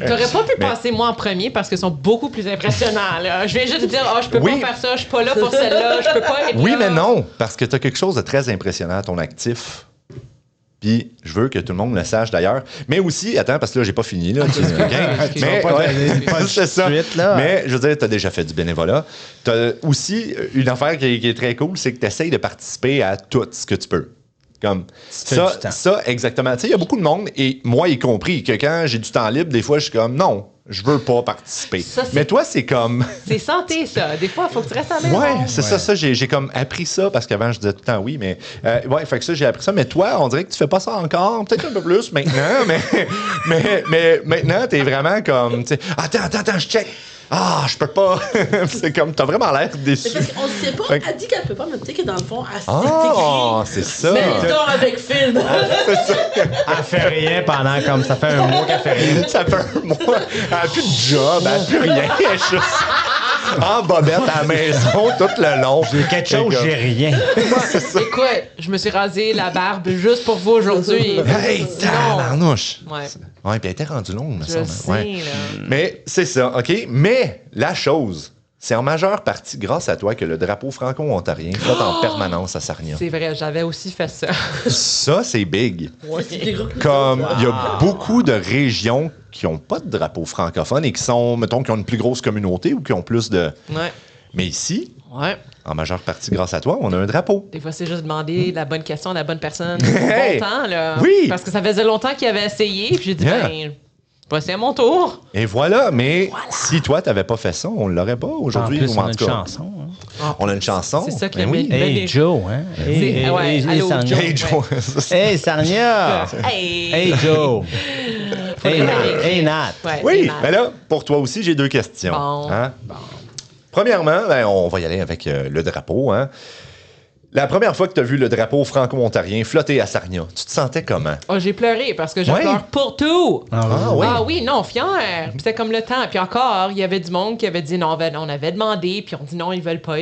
T'aurais pas pu passer moi en premier parce qu'ils sont beaucoup plus impressionnants. Là. Je viens juste de dire, je peux pas faire ça, je suis pas là pour celle-là, je peux pas être là. Oui, mais non, parce que tu as quelque chose de très impressionnant à ton actif. Puis, je veux que tout le monde le sache d'ailleurs. Mais aussi, attends, parce que là, j'ai pas fini. Là, mais c'est ça. Mais, je veux dire, tu as déjà fait du bénévolat. Tu as aussi une affaire qui est très cool, c'est que tu essayes de participer à tout ce que tu peux. Comme ça, exactement. Tu sais, il y a beaucoup de monde, et moi y compris, que quand j'ai du temps libre, des fois, je suis comme, non, je veux pas participer. Mais toi, c'est comme... C'est santé, ça. Des fois, il faut que tu restes à la maison. Ouais, c'est ça. J'ai comme appris ça, parce qu'avant, je disais tout le temps oui, mais... fait que ça, j'ai appris ça. Mais toi, on dirait que tu fais pas ça encore. Peut-être un peu plus maintenant, mais maintenant, t'es vraiment comme... Attends, je check. Je peux pas. C'est comme, t'as vraiment l'air déçu. C'est parce qu'on ne sait pas. Elle dit qu'elle peut pas, mais tu sais que dans le fond, elle s'écrit. C'est ça. Mais elle dort avec Phil. C'est ça. Elle fait rien pendant comme ça fait un mois qu'elle fait rien. Ça fait un mois. Elle a plus de job, elle a plus rien. Elle est juste en bobette à la maison tout le long. J'ai quelque chose, j'ai rien. Écoute, je me suis rasé la barbe juste pour vous aujourd'hui. Hey, tabarnouche. Ouais, puis elle était rendue longue, me je semble. sais, là. Mais c'est ça, OK? Mais la chose, C'est en majeure partie grâce à toi que le drapeau franco-ontarien flotte en permanence à Sarnia. C'est vrai, j'avais aussi fait ça. Ça, c'est big. Ouais. Comme il y a beaucoup de régions qui n'ont pas de drapeau francophone et qui sont, mettons, qui ont une plus grosse communauté ou qui ont plus de... Ouais. Mais ici, Ouais. en majeure partie grâce à toi, on a un drapeau. Des fois, c'est juste demander la bonne question à la bonne personne. Hey! Bon temps, là. Oui! Parce que ça faisait longtemps qu'il avait essayé, puis j'ai dit, ben, c'est à mon tour. Et voilà, mais si toi, tu n'avais pas fait ça, on ne l'aurait pas aujourd'hui. En plus, ou on a une tout cas. chanson. Hein. On a une chanson. C'est ça qui Ben oui. Hey Joe, hein? Hey, allô, Sarnia. Hey Joe. Hey Sarnia! Hey! Hey Joe! Hey Nat! Hey Nat! Ouais, Oui, hey, Matt. mais là, pour toi aussi, j'ai deux questions. Bon. Hein? Premièrement, ben, on va y aller avec le drapeau. Hein? La première fois que tu as vu le drapeau franco-ontarien flotter à Sarnia, tu te sentais comment? Oh, j'ai pleuré parce que je Ouais. pleure pour tout. Ah oui? Ah oui, non, fier. Puis c'était comme le temps. Puis encore, il y avait du monde qui avait dit non, on avait demandé, puis on dit non, ils veulent pas.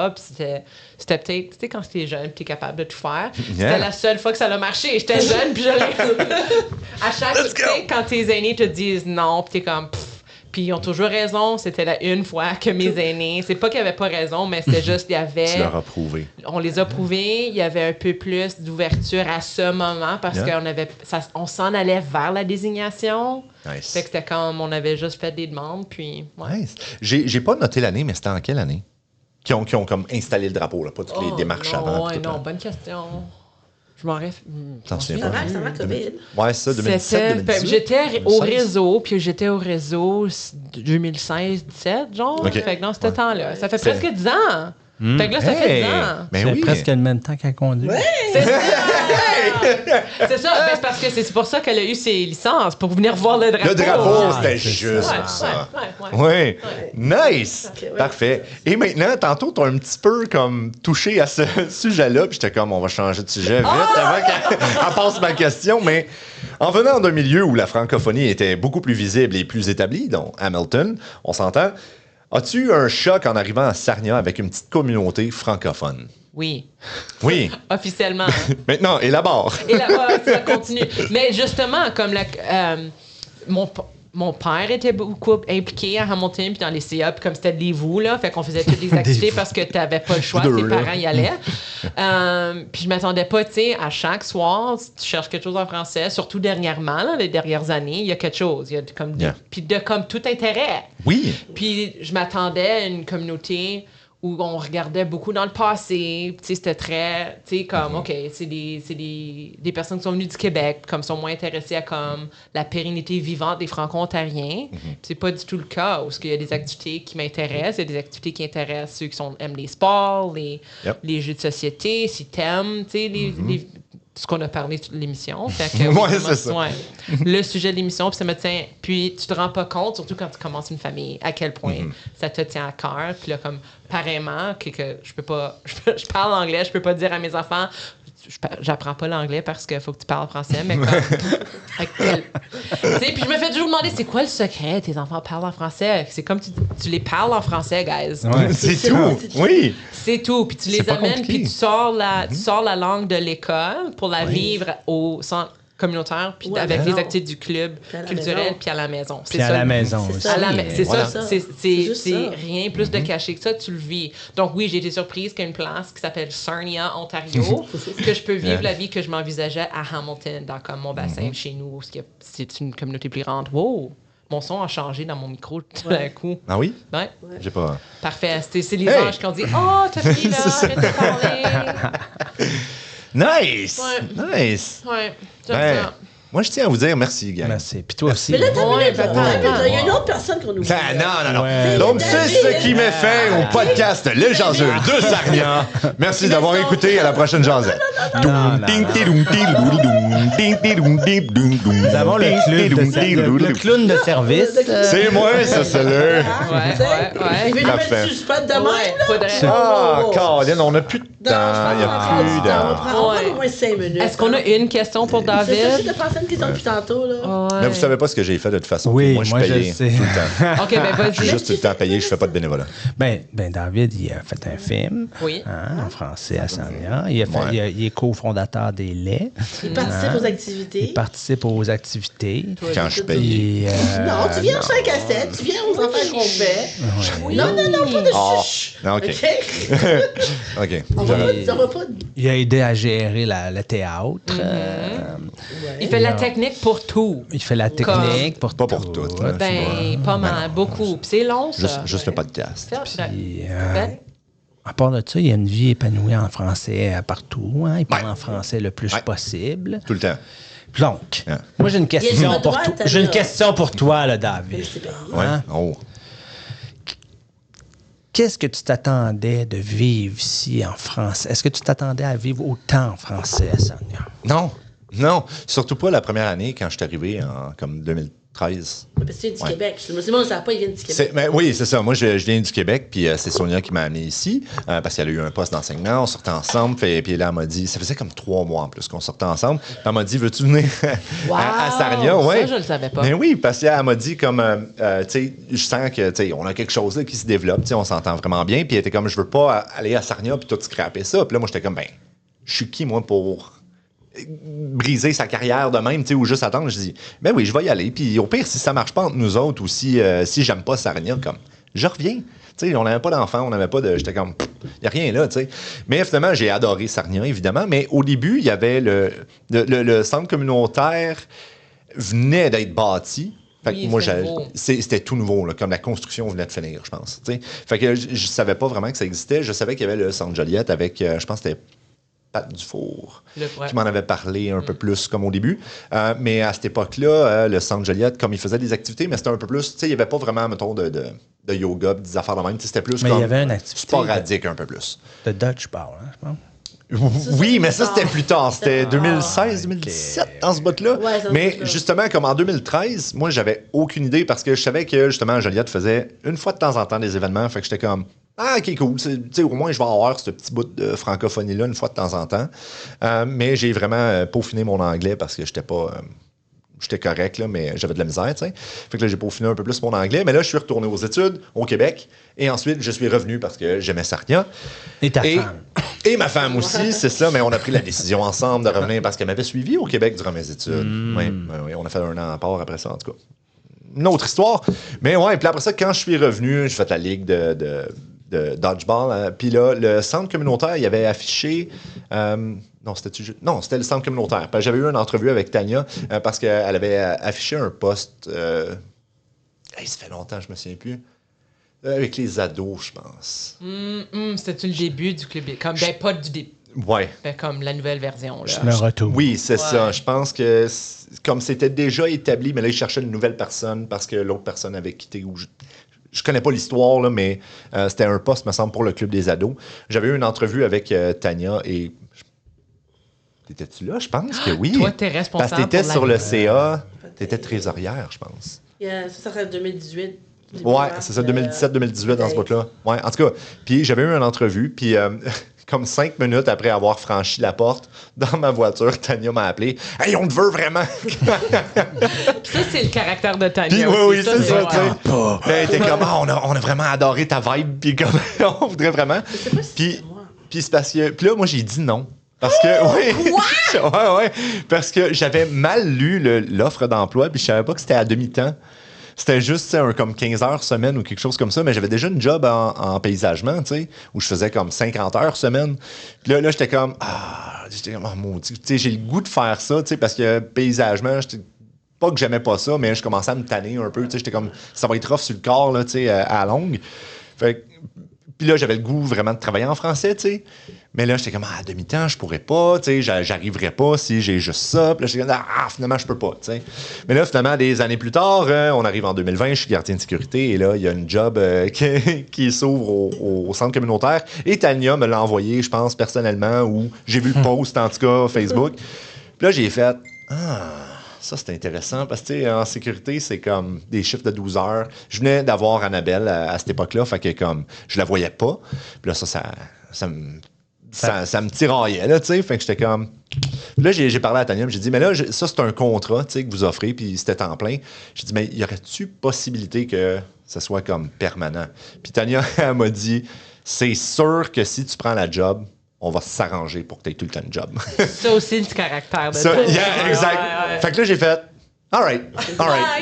Puis c'était peut-être, tu sais, quand t'es jeune, t'es capable de tout faire. C'était la seule fois que ça a marché. J'étais jeune, puis à chaque, tu sais, quand tes aînés te disent non, puis t'es comme, pfff. Puis ils ont toujours raison. C'était la une fois que mes aînés, c'est pas qu'ils avaient pas raison, mais c'était juste, il y avait... Tu leur as prouvé. On les a prouvés. Il y avait un peu plus d'ouverture à ce moment parce on s'en allait vers la désignation. Nice. Fait que c'était comme on avait juste fait des demandes, puis... Ouais. Nice. J'ai pas noté l'année, mais c'était en quelle année? Qui ont comme installé le drapeau, là, pas toutes les démarches avant. Ouais, tout, non, là. bonne question. Je m'en rêve. T'en souviens pas? Ça va, COVID. Ouais, ça, 2017, 2018. J'étais au réseau, puis j'étais au réseau 2016-17, genre. OK. Fait que dans ce temps-là, ça fait presque 10 ans. Fait que là, ça fait 10 ans. Mais C'est oui. presque le même temps qu'elle conduit. C'est ça! C'est ça, ben, c'est parce que c'est pour ça qu'elle a eu ses licences, pour venir voir le drapeau. Le drapeau, Ouais. c'était juste Ouais, ça. ouais. Oui. Nice. Ok, ouais. Parfait. Et maintenant, tantôt, tu as un petit peu comme touché à ce sujet-là, puis j'étais comme, on va changer de sujet vite avant qu'elle passe ma question, mais en venant d'un milieu où la francophonie était beaucoup plus visible et plus établie, donc Hamilton, on s'entend, as-tu eu un choc en arrivant à Sarnia avec une petite communauté francophone? Oui. Oui. Officiellement. Maintenant, élabore. Et là-bas, ça continue. Mais justement, comme mon père était beaucoup impliqué à Hamilton puis dans les CA, puis comme c'était des vous, là, fait qu'on faisait toutes les activités parce que t'avais pas le choix, Deux, tes là. parents y allaient. Puis je m'attendais pas, tu sais, à chaque soir, si tu cherches quelque chose en français, surtout dernièrement, là, les dernières années, il y a quelque chose. Il y a comme puis de comme tout intérêt. Oui. Puis je m'attendais à une communauté où on regardait beaucoup dans le passé. Tu sais, c'était très... Tu sais, comme, OK, c'est des personnes qui sont venues du Québec, comme sont moins intéressées à comme la pérennité vivante des Franco-Ontariens. C'est pas du tout le cas, où il y a des activités qui m'intéressent, il y a des activités qui intéressent ceux qui aiment les sports, les jeux de société, si t'aimes, tu sais, ce qu'on a parlé toute l'émission. Fait que, Ouais, c'est ça. Ouais. Le sujet de l'émission, puis ça me tient... Puis tu te rends pas compte, surtout quand tu commences une famille, à quel point ça te tient à cœur. Puis là, comme, pareillement, que je peux pas... Je parle anglais, je peux pas dire à mes enfants... J'apprends pas l'anglais parce qu'il faut que tu parles français, mais comme... Tu sais, puis je me fais toujours demander, c'est quoi le secret? Tes enfants parlent en français. C'est comme tu les parles en français, guys. Ouais. C'est tout. Oui. C'est tout. Puis tu C'est les pas amènes, compliqué. puis tu sors la langue de l'école pour la vivre au centre communautaire, puis Ouais, avec ben les non. activités du club Puis à la culturel, maison. puis à la maison. Puis à la maison c'est aussi. ça. C'est Voilà. ça, C'est juste c'est ça. rien plus de caché que ça, tu le vis. Donc oui, j'ai été surprise qu'il y a une place qui s'appelle Sarnia, Ontario, que je peux vivre la vie que je m'envisageais à Hamilton, dans comme mon bassin chez nous, parce que c'est une communauté plus grande. Wow! Mon son a changé dans mon micro tout d'un coup. Ah oui? Ouais. J'ai pas... Parfait. C'est les Hey! anges qui ont dit « Oh, ta fille, là, C'est ça. arrête de parler! Nice! Ouais. Nice! » Ouais, j'aime Ben, ça. moi, je tiens à vous dire merci, gang. Merci. Puis toi aussi. Mais là, t'as Ouais, minute, là. attends, T'as minute, là. Il y a attends. une autre personne qu'on oublie. Ah, non, non, non. Ouais. Donc, c'est ce qui m'est fait au podcast Les Jaseux de Sarnia. Merci d'avoir écouté. À la prochaine Jasette. Nous avons le clown de service. C'est moi, ça, c'est le. Ouais. Il veut nous Parfait. mettre sur le spot de même, là. Faudrait... Ah, Caroline, on n'a plus de temps. Il n'y a plus On de va prendre Ouais. au moins 5 minutes. Est-ce qu'on a une question pour C'est ça, David? je te pensais une question depuis tantôt, là. Mais vous savez pas ce que j'ai fait de toute façon. Oui, moi, je moi, je payais le sais. tout le temps. OK, ben Je suis vas-y. juste tout le temps payé, je fais pas de bénévolat. Ben, David, il a fait un film Oui. en français à Sarnia. Il cofondateurs des laits. Il participe aux activités. Il participe aux activités. Quand je paye. Non, tu viens chez la cassette, tu viens aux affaires qu'on fait. Oui. Non, pas de chuch. OK. OK. On va pas... Il a aidé à gérer le théâtre. Il fait la technique pour tout. Il fait la technique pour Pas pour tout. Là, pas mal, beaucoup. Puis c'est long, ça. Juste le podcast. Puis, à part de ça, il a une vie épanouie en français partout. Hein? Il parle en français le plus possible. Tout le temps. Donc, moi, j'ai une question pour toi. J'ai une question pour toi, là, David. Hein? Qu'est-ce que tu t'attendais de vivre ici en France? Est-ce que tu t'attendais à vivre autant en français, Sonia? Non. Surtout pas la première année quand je suis arrivé en comme 2013. Parce que tu viens du Québec. C'est moi, on ne savait pas, il vient du Québec. Oui, c'est ça. Moi, je viens du Québec, puis c'est Sonia qui m'a amené ici, parce qu'elle a eu un poste d'enseignement. On sortait ensemble, puis là, elle m'a dit, ça faisait comme 3 mois en plus qu'on sortait ensemble. Puis elle m'a dit, veux-tu venir à Sarnia? Ouais. Ça, je le savais pas. Mais oui, parce qu'elle m'a dit, comme, tu sais, je sens que, tu sais, on a quelque chose là, qui se développe, tu sais, on s'entend vraiment bien. Puis elle était comme, je veux pas aller à Sarnia, puis tout scraper ça. Puis là, moi, j'étais comme, je suis qui, moi, pour briser sa carrière de même, tu sais, ou juste attendre. Je dis, ben oui, je vais y aller. Puis au pire, si ça marche pas entre nous autres ou si j'aime pas Sarnia, comme, je reviens. Tu sais, on n'avait pas d'enfant, on n'avait pas de... J'étais comme, il n'y a rien là, tu sais. Mais finalement, j'ai adoré Sarnia, évidemment. Mais au début, il y avait le centre communautaire venait d'être bâti. Fait que moi, c'était tout nouveau, là, comme la construction venait de finir, je pense. T'sais. Fait que je savais pas vraiment que ça existait. Je savais qu'il y avait le centre Joliette avec, je pense que c'était Pat Dufour, qui m'en avait parlé un peu plus comme au début. Mais à cette époque-là, le centre Joliette, comme il faisait des activités, mais c'était un peu plus, tu sais, il n'y avait pas vraiment, mettons, de yoga, des affaires de même. C'était plus comme il y avait une activité sporadique un peu plus. De Dutch Ball, hein, je pense. Oui, mais ça, c'était plus tard. C'était 2016, 2017, dans ce bout-là. Ouais, mais justement, comme en 2013, moi, j'avais aucune idée parce que je savais que, justement, Joliette faisait une fois de temps en temps des événements. Fait que j'étais comme, OK, cool. Au moins, je vais avoir ce petit bout de francophonie-là une fois de temps en temps. Mais j'ai vraiment peaufiné mon anglais parce que j'étais pas... J'étais correct, là, mais j'avais de la misère, tu sais. Fait que là, j'ai peaufiné un peu plus mon anglais. Mais là, je suis retourné aux études, au Québec. Et ensuite, je suis revenu parce que j'aimais Sarnia. Et ta femme. Et ma femme aussi, c'est ça. Mais on a pris la décision ensemble de revenir parce qu'elle m'avait suivi au Québec durant mes études. Oui, on a fait 1 an à part après ça, en tout cas. Une autre histoire. Mais ouais, puis après ça, quand je suis revenu, j'ai fait la ligue de dodgeball. Puis là, le centre communautaire, il avait affiché... Non, c'était le centre communautaire. J'avais eu une entrevue avec Tania parce qu'elle avait affiché un poste... ça fait longtemps, je me souviens plus. Avec les ados, je pense. C'était-tu le début du club? Comme, pas du début. Ouais. Comme la nouvelle version. Là. Le retour. Oui, c'est ça. Je pense que comme c'était déjà établi, mais là, ils cherchaient une nouvelle personne parce que l'autre personne avait quitté. Je connais pas l'histoire, là, mais c'était un poste, me semble, pour le club des ados. J'avais eu une entrevue avec Tania et... T'étais-tu là? Je pense que oui. Toi, t'es responsable. Parce que t'étais sur le CA. T'étais trésorière, je pense. Ça serait 2018. Ouais, c'est ça, 2017-2018 dans ce bout-là. Ouais, en tout cas, puis j'avais eu une entrevue, puis comme 5 minutes après avoir franchi la porte, dans ma voiture, Tania m'a appelé. « Hey, on te veut vraiment! » Ça, c'est le caractère de Tania. Puis, oui, c'est ça. Elle était comme, on a vraiment adoré ta vibe, puis comme, on voudrait vraiment. Puis c'est parce que, puis là, moi, j'ai dit non. Parce que, ouais, parce que j'avais mal lu l'offre d'emploi, puis je savais pas que c'était à demi-temps. C'était juste comme 15 heures semaine ou quelque chose comme ça, mais j'avais déjà une job en paysagement, tu sais, où je faisais comme 50 heures semaine. Puis là j'étais comme, oh maudit, tu sais, j'ai le goût de faire ça, tu sais, parce que paysagement, pas que j'aimais pas ça, mais je commençais à me tanner un peu, tu sais, j'étais comme, ça va être rough sur le corps, là, tu sais, à longue. Fait puis là, j'avais le goût vraiment de travailler en français, tu sais. Mais là, j'étais comme, à demi-temps, je pourrais pas, tu sais, j'arriverais pas si j'ai juste ça. Puis là, j'étais comme, finalement, je peux pas, tu sais. Mais là, finalement, des années plus tard, on arrive en 2020, je suis gardien de sécurité, et là, il y a une job qui s'ouvre au centre communautaire. Et Tania me l'a envoyé, je pense, personnellement, ou j'ai vu le post, en tout cas, Facebook. Puis là, j'ai fait, ça, c'est intéressant parce que, tu sais, en sécurité, c'est comme des chiffres de 12 heures. Je venais d'avoir Annabelle à cette époque-là, fait que comme, je la voyais pas. Puis là, ça me tiraillait, là, tu sais. Fait que j'étais comme... Puis là, j'ai parlé à Tania, j'ai dit, mais là, ça, c'est un contrat, tu sais, que vous offrez, puis c'était en plein. J'ai dit, mais y aurait-tu possibilité que ça soit comme permanent? Puis Tania, elle m'a dit, c'est sûr que si tu prends la job, on va s'arranger pour que tu aies tout le temps de job. Ça aussi, du caractère de Ça, toi. yeah, exact. Ouais. Fait que là, j'ai fait, all right.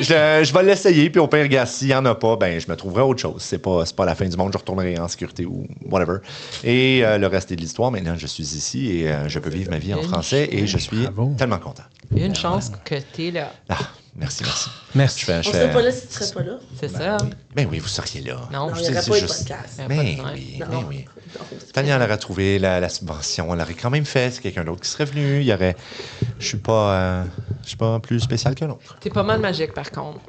Je vais l'essayer, puis au pire, gars, s'il n'y en a pas, ben, je me trouverai autre chose. C'est pas la fin du monde, je retournerai en sécurité ou whatever. Et le reste est de l'histoire. Maintenant, je suis ici et je peux vivre ma vie en français et je suis tellement content. Une chance que t'es là. Ah, merci. Merci. On serait pas là si tu serais pas là. C'est ça. Ben oui, vous seriez là. Non, il n'y aurait pas eu de podcast. Ben oui. Tania, elle aurait trouvé la subvention. Elle l'aurait quand même fait. C'est quelqu'un d'autre qui serait venu. Il y aurait... Je suis pas plus spécial qu'un autre. T'es pas mal magique, par contre.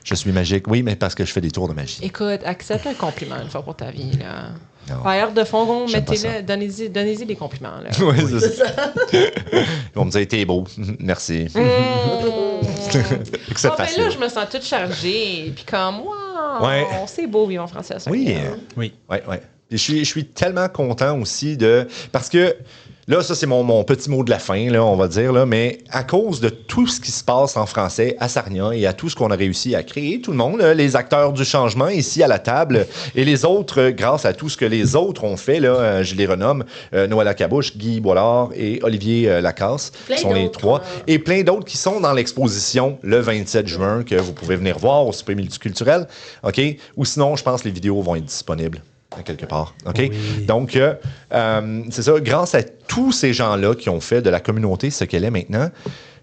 Je suis magique, oui, mais parce que je fais des tours de magie. Écoute, accepte un compliment une fois pour ta vie, là. Non. Ailleurs de fond, J'aime mettez-le, donnez-y des compliments, là. Oui, c'est ça. Ils vont me dire, t'es beau. Merci. C'est Ben facile. là, je me sens toute chargée. Puis comme, wow, Ouais. c'est beau, vivre en français. Ça. Oui. Puis je suis tellement content aussi de... Parce que là, ça, c'est mon petit mot de la fin, là, on va dire, là, mais à cause de tout ce qui se passe en français à Sarnia et à tout ce qu'on a réussi à créer, tout le monde, là, les acteurs du changement ici à la table et les autres, grâce à tout ce que les autres ont fait, là, je les renomme, Noël Acabouche, Guy Boilard et Olivier Lacasse, qui sont les trois, et plein d'autres qui sont dans l'exposition le 27 juin, que vous pouvez venir voir au Super Multiculturel, OK? Ou sinon, je pense que les vidéos vont être disponibles à quelque part. OK? Oui. Donc, c'est ça. Grâce à tous ces gens-là qui ont fait de la communauté ce qu'elle est maintenant,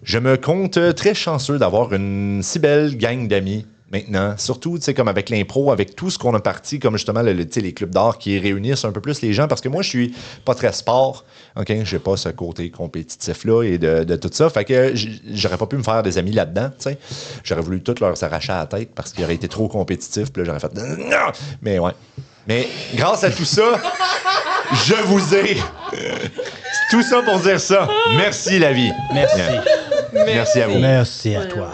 je me compte très chanceux d'avoir une si belle gang d'amis maintenant. Surtout, tu sais, comme avec l'impro, avec tout ce qu'on a parti, comme justement les clubs d'art qui réunissent un peu plus les gens, parce que moi, je suis pas très sport. OK? J'ai pas ce côté compétitif-là et de tout ça. Fait que j'aurais pas pu me faire des amis là-dedans, tu sais. J'aurais voulu tout leur s'arracher à la tête parce qu'ils auraient été trop compétitifs. Puis là, j'aurais fait... Non! Mais ouais. Mais grâce à tout ça, je vous ai... C'est tout ça pour dire ça. Merci, la vie. Merci. Merci à vous. Merci à toi.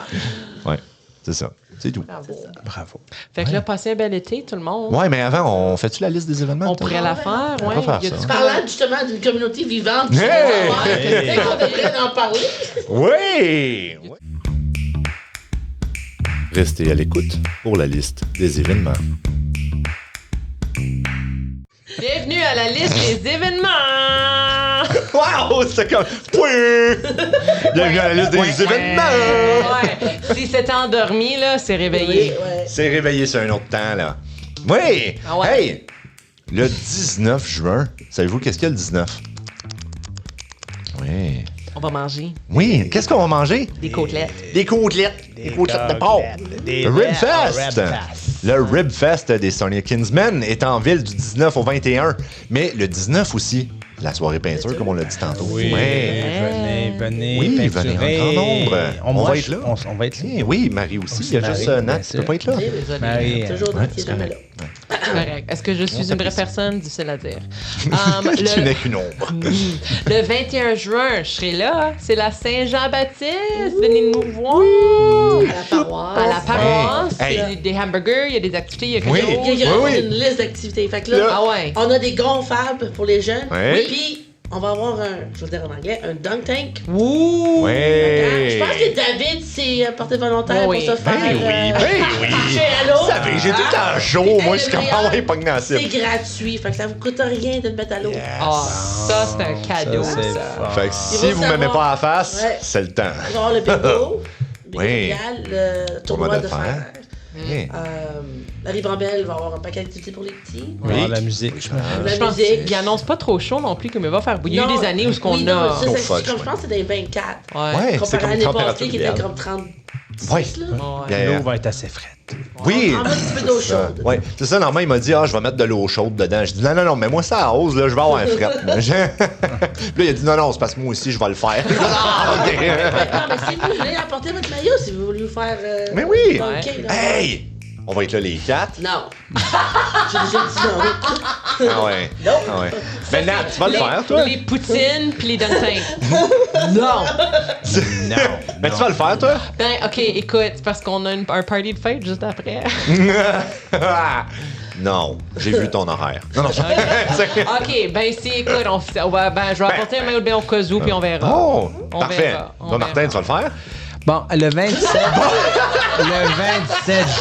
Ouais, c'est ça. C'est tout. Bravo. Fait que là, passez un bel été, tout le monde. Ouais, mais avant, on fait-tu la liste des événements? On pourrait la faire, On peut faire ça. Parlant justement d'une communauté vivante, Hey! qu'est-ce qu'on devrait en parler? Oui! Restez à l'écoute pour la liste des événements. Bienvenue à la liste des événements! Wow! C'est comme... Bienvenue à la liste des événements! Ouais. Si c'était endormi, là, c'est réveillé. C'est réveillé sur un autre temps, là. Oui! Ah ouais. Hey! Le 19 juin, savez-vous qu'est-ce qu'il y a le 19? Oui. On va manger. Oui, qu'est-ce qu'on va manger? Des côtelettes. Des côtelettes. Des côtelettes de porc. Ribfest. Le Ribfest des Sarnia Kinsmen est en ville du 19 au 21. Mais le 19 aussi, la soirée peinture, comme on l'a dit tantôt. Oui, venez. Oui, venez en grand nombre. On va être là. On va être là. Oui, Marie aussi. Il y a juste Nat qui ne peut pas être là. Marie, toujours dans qui est jamais là. Correct. Est-ce que je suis une vraie personne? Difficile à dire. Tu n'es qu'une ombre. Le 21 juin, je serai là. C'est la Saint-Jean-Baptiste. Venez nous voir. À la paroisse. Il y a des hamburgers, il y a des activités, il y a quelque chose. Il y a une liste d'activités. Fait que là, on a des gonflables pour les jeunes. Puis, on va avoir je veux dire en anglais, un dunk tank. Ouh! Ouais. Je pense que David s'est porté volontaire pour se faire. Oui. Vous savez, j'ai tout le temps chaud. Moi, je suis comme envoyé pas C'est gratuit. Fait que ça vous coûte rien de le mettre à l'eau. Ça, c'est un cadeau, ça. Fait que si vous ne me mettez pas à la face, c'est le temps. Il va y avoir le bingo, oui. le tournoi de fer. La Ribambelle va avoir un paquet d'activités pour les petits. Oui. La musique. Je pense qu'il annonce pas trop chaud non plus, comme il va faire. Il y a eu des années où ce qu'on a. Je pense que c'est des 24. Ouais, c'est comme l'année température passée qui était comme 36. Oui. L'eau va être assez frette. Oui. On va un petit peu d'eau chaude. Oui, c'est ça. Normalement, il m'a dit, je vais mettre de l'eau chaude dedans. Je dis, non, mais moi, ça arrose, là, je vais avoir un fret. Puis là, il a dit, non, c'est parce que moi aussi, je vais le faire. Mais si vous voulez apporter votre maillot, si vous voulez vous faire. Mais oui! Hey! On va être là les 4? Non. J'ai déjà dit non. Ah ouais. Ben Nat, tu vas le faire, toi? Les poutines puis les dunk tanks. Non. Ben tu vas le faire, toi? Ben, OK, écoute, c'est parce qu'on a un party de fête juste après. Non, j'ai vu ton horaire. Non. OK, ben si, écoute, je vais apporter un maillot de bain au cas où, puis on verra. Oh, parfait. Martin, tu vas le faire? Bon, le 27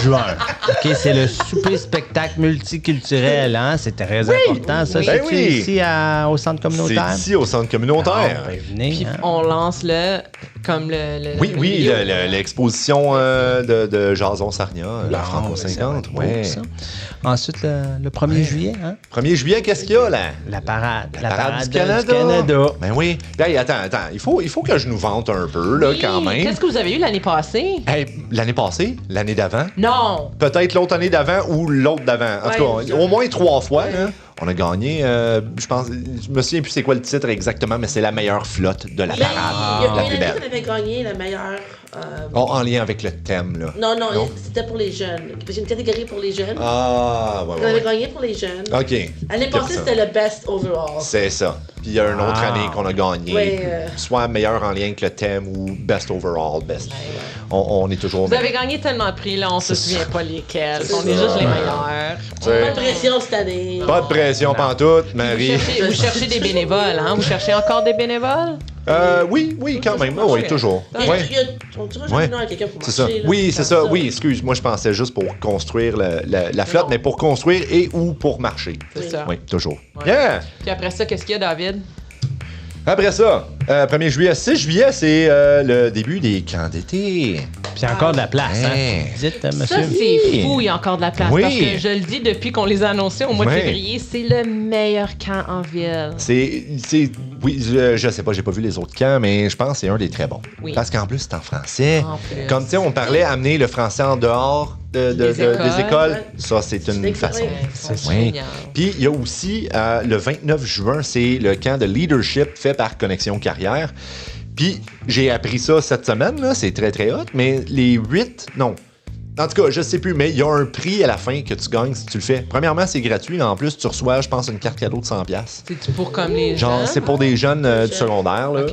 juin, OK, c'est le souper spectacle multiculturel, hein? C'est très important, ça. Oui. C'est-tu Ben oui. ici au centre communautaire? C'est ici au centre communautaire. Venez, Puis hein? on lance comme le Oui, vidéo. l'exposition de Jason Sarnia, la Franco c'est 50. beau, Ouais. ça. Ensuite, le 1er juillet, hein? 1er juillet, qu'est-ce qu'il y a, là? La parade. La parade du Canada. Ben oui. Hey, attends. Il faut que je nous vante un peu, là, Oui, quand même. Qu'est-ce que vous avez eu l'année passée? Hey, l'année passée? L'année d'avant? Non! Peut-être l'autre année d'avant ou l'autre d'avant. En tout cas, au moins 3 fois. Hein. On a gagné, je pense, je me souviens plus c'est quoi le titre exactement, mais c'est la meilleure flotte de la parade. La plus belle. On avait gagné la meilleure. En lien avec le thème, là. Non, c'était pour les jeunes. Parce qu'il y a une catégorie pour les jeunes. Ah, ouais, On avait gagné pour les jeunes. OK. L'année passée, c'était le best overall. C'est ça. Puis il y a une autre année qu'on a gagné. Ouais, soit meilleur en lien avec le thème ou best overall, best. On est toujours. Vous avez gagné tellement de prix, là, on se souvient pas lesquels. On est juste les meilleurs. Ouais. Pas de pression cette année. Pas de pression pantoute, Marie. Vous cherchez des bénévoles, hein? Vous cherchez encore des bénévoles? Oui, quand même. Oui, toujours. Ouais. On dira jamais non à quelqu'un pour C'est marcher. ça. Oui, c'est ça. Oui, excuse. Moi, je pensais juste pour construire la flotte, mais pour construire et ou pour marcher. C'est ça. Oui, toujours. Ouais. Yeah! Puis après ça, qu'est-ce qu'il y a, David? Après ça, 1er juillet, 6 juillet, c'est le début des camps d'été. Puis il y a encore de la place, hein? Hey. Dites, monsieur. Ça, c'est fou, il y a encore de la place. Oui. Parce que je le dis depuis qu'on les a annoncés au mois de Oui. février, c'est le meilleur camp en ville. Oui, je sais pas, j'ai pas vu les autres camps, mais je pense que c'est un des très bons. Oui. Parce qu'en plus, c'est en français. En plus. Comme tu sais, on parlait amener le français en dehors des écoles. Ça, c'est une façon. C'est Oui. génial. Puis il y a aussi le 29 juin, c'est le camp de leadership fait par Connexion Carrière. Puis j'ai appris ça cette semaine, là, c'est très très hot, mais les 8, non. En tout cas, je sais plus, mais il y a un prix à la fin que tu gagnes si tu le fais. Premièrement, c'est gratuit, mais en plus, tu reçois, je pense, une carte cadeau de 100$. C'est pour comme les Genre, jeunes? c'est pour des jeunes du secondaire, là. Ok.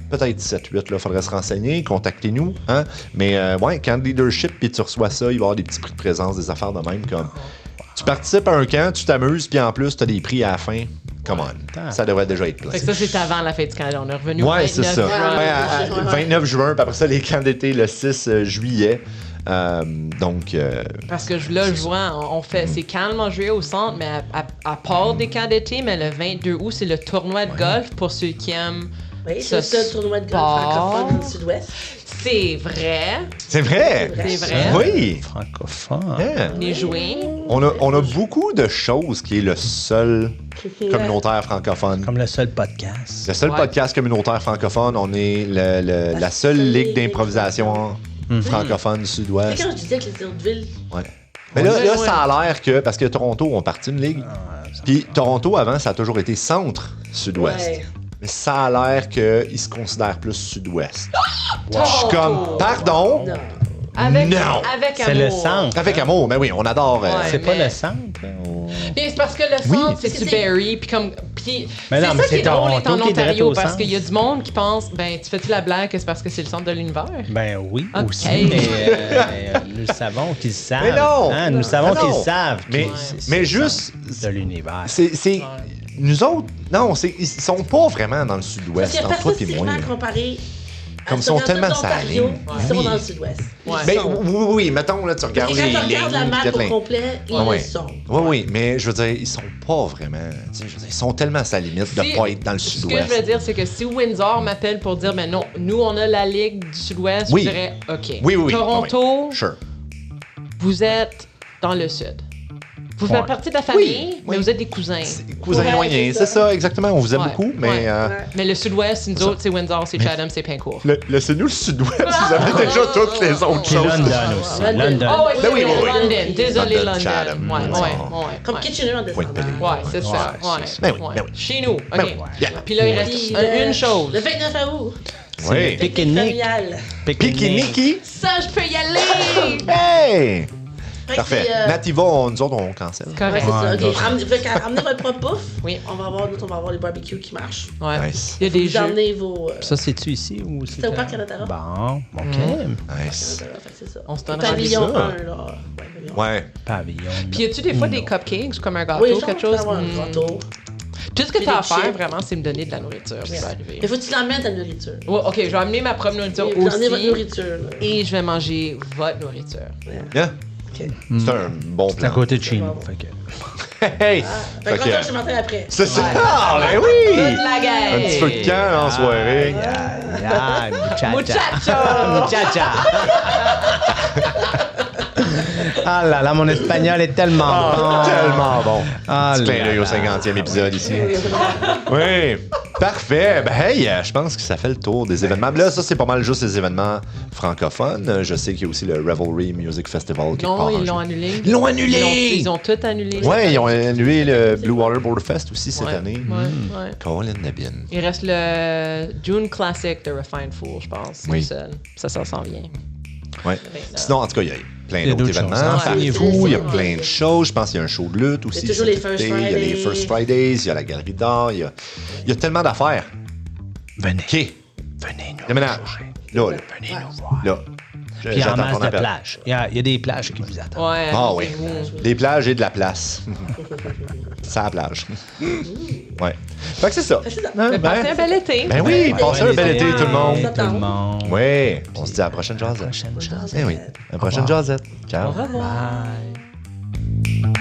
Peut-être 7-8, là, faudrait se renseigner, contactez-nous, hein. Mais ouais, camp de leadership, puis tu reçois ça, il va y avoir des petits prix de présence, des affaires de même, comme... Tu participes à un camp, tu t'amuses, puis en plus, tu as des prix à la fin. Come on. Ça devrait déjà être plein. Fait que ça, c'est avant la fête du Canada. On est revenu au Ouais, 29 c'est ça. juin. 29 juin, puis après ça, les camps d'été le 6 juillet. Parce que là, je vois, on fait, c'est calme en juillet au centre, mais à part des camps d'été, mais le 22 août, c'est le tournoi de golf pour ceux qui aiment. Oui, c'est le seul tournoi de golf francophone dans le sud-ouest. C'est vrai. C'est vrai? C'est vrai. Oui. Francophone. Yeah. Les jouets. On a beaucoup de choses qui est le seul communautaire francophone. Comme le seul podcast. Le seul podcast communautaire francophone. On est la seule ligue d'improvisation francophone du Sud-Ouest. C'est quand je disais que les autres villes. Ouais. Mais là, ça a l'air que, parce que Toronto ont parti une ligue, puis Toronto, avant, ça a toujours été centre-sud-ouest. Ouais. Mais ça a l'air qu'ils se considèrent plus sud-ouest. Je suis comme, pardon? Non. Avec, Non. avec C'est amour. le centre. Avec amour, mais oui, on adore. C'est pas mais- le centre? Bien, c'est parce que le centre, c'est Barrie, puis comme. Puis Mais non, c'est mais ça qui c'est est drôle Toronto est en qui est direct Ontario, au parce centre. qu'il y a du monde qui pense, ben, tu fais-tu la blague que c'est parce que c'est le centre de l'univers? Ben oui, Ok. aussi, mais nous savons qu'ils savent. Mais non! Hein, nous savons Ah non! qu'ils savent. Mais, que c'est mais le juste, centre de l'univers. c'est nous autres, non, ils sont pas vraiment dans le Parce sud-ouest, qu'il y a entre toi et moi. statistiquement comparé. Comme ils sont tellement salés. Ils sont dans le sud-ouest. Ben, oui, mettons, là, tu regardes Et quand les tu regardes la lignes, map peut-être au complet, ils Ouais. le sont. Oui, mais je veux dire, ils sont pas vraiment. Tu sais, je veux dire, ils sont tellement à sa limite de Si- pas être dans le Ce que je sud-ouest. veux dire, c'est que si Windsor m'appelle pour dire, ben non, nous, on a la Ligue du Sud-Ouest, Oui. je dirais, OK. Oui. Toronto, Sure. vous êtes dans le Sud. Vous Ouais. faites partie de la famille, mais vous êtes des cousins. Cousins Ouais, éloignés, c'est ça, exactement. On vous aime Ouais, beaucoup, mais. ouais. Mais le Sud-Ouest, nous autres, c'est Windsor, c'est Chatham, c'est Pincourt. C'est nous le sud-ouest, vous avez déjà toutes les autres Puis choses. London aussi. London. Oh, oui, Ben oui, oui. London. Désolé, London, London. Chatham, Ouais. Comme Kitchener en descendant. Ouais, c'est ça. Ouais, Ouais. ben oui, Ouais. ben oui. Chez nous, Ben OK. oui. Yeah. Puis là, il reste Puis, une chose. Le 29 août. Oui. Pique-nique. Familial. Pique-nique. Ça, je peux y aller! Hey! Fait que Parfait. c'est, Nativa, nous autres, on cancelle. Ouais, Correct. c'est ça. Ouais, OK. donc- Amenez votre propre bouffe. Oui. On va avoir les barbecues qui marchent. Ouais. Nice. Il y a des Vous jeux. emmenez vos. Ça, c'est-tu ici ou C'est au parc Canada. Bon, OK. Nice. Fait que c'est ça. On se donne Pavillon rendez-vous. 1, là. Ouais, pavillon. Ouais. Pavillon. Puis y a-tu des fois des cupcakes comme un gâteau, Oui, quelque chose? un gâteau. Tout ce que Puis tu as à des faire, chips. vraiment, c'est me donner de la nourriture. Ça va arriver. Il faut que tu l'emmènes ta nourriture. Ouais, OK, je vais amener ma propre nourriture Vous emmenez aussi. votre nourriture. Là. Et je vais manger votre nourriture. Yeah. C'est un bon C'est à plan. côté de chez nous. Fait que... Hey! Fait que je m'entends après. C'est ça! Ah, ben oui! Toute la gang! Un petit peu de camp en soirée. Muchacha! Ah là là, mon espagnol est tellement bon. Tellement bon. Ah Petit clin là d'œil au là. 50e épisode ici. Oui, parfait. Ben hey, je pense que ça fait le tour des événements. Là, ça, c'est pas mal juste les événements francophones. Je sais qu'il y a aussi le Revelry Music Festival qui Non, part en ils l'ont juin. annulé. Ils l'ont annulé! Ils ont tout annulé. Ouais, ils ont annulé le Blue Water Border Fest aussi cette année. Ouais. Colin Nabin. Il reste le June Classic de Refined Fool, je pense. Oui. C'est le seul. Ça s'en vient. Ouais. Sinon, en tout cas, il y a plein Il y a d'autres d'autres événements. choses. Renseignez-vous, il y a plein de choses. Je pense qu'il y a un show de lutte aussi. Il y a toujours cet les First été. Il y a les Fridays. First Fridays, il y a la galerie d'art, il y a tellement d'affaires. Venez. OK. Venez nous Déménage. Là. Venez nous voir. Là. Puis en J'attends masse ton de appel. plages. Il y a des plages qui vous attendent. Ouais. Ah oui. Des plages et de la place. C'est la plage. Ouais. Fait que c'est ça. Mais passez un bel été. Ben oui, passez un bel été, été, tout le monde. Tout le monde. Oui. On se dit à la prochaine jasette. Prochaine chose. Eh oui. À la prochaine jasette. Ciao. Au revoir. Bye.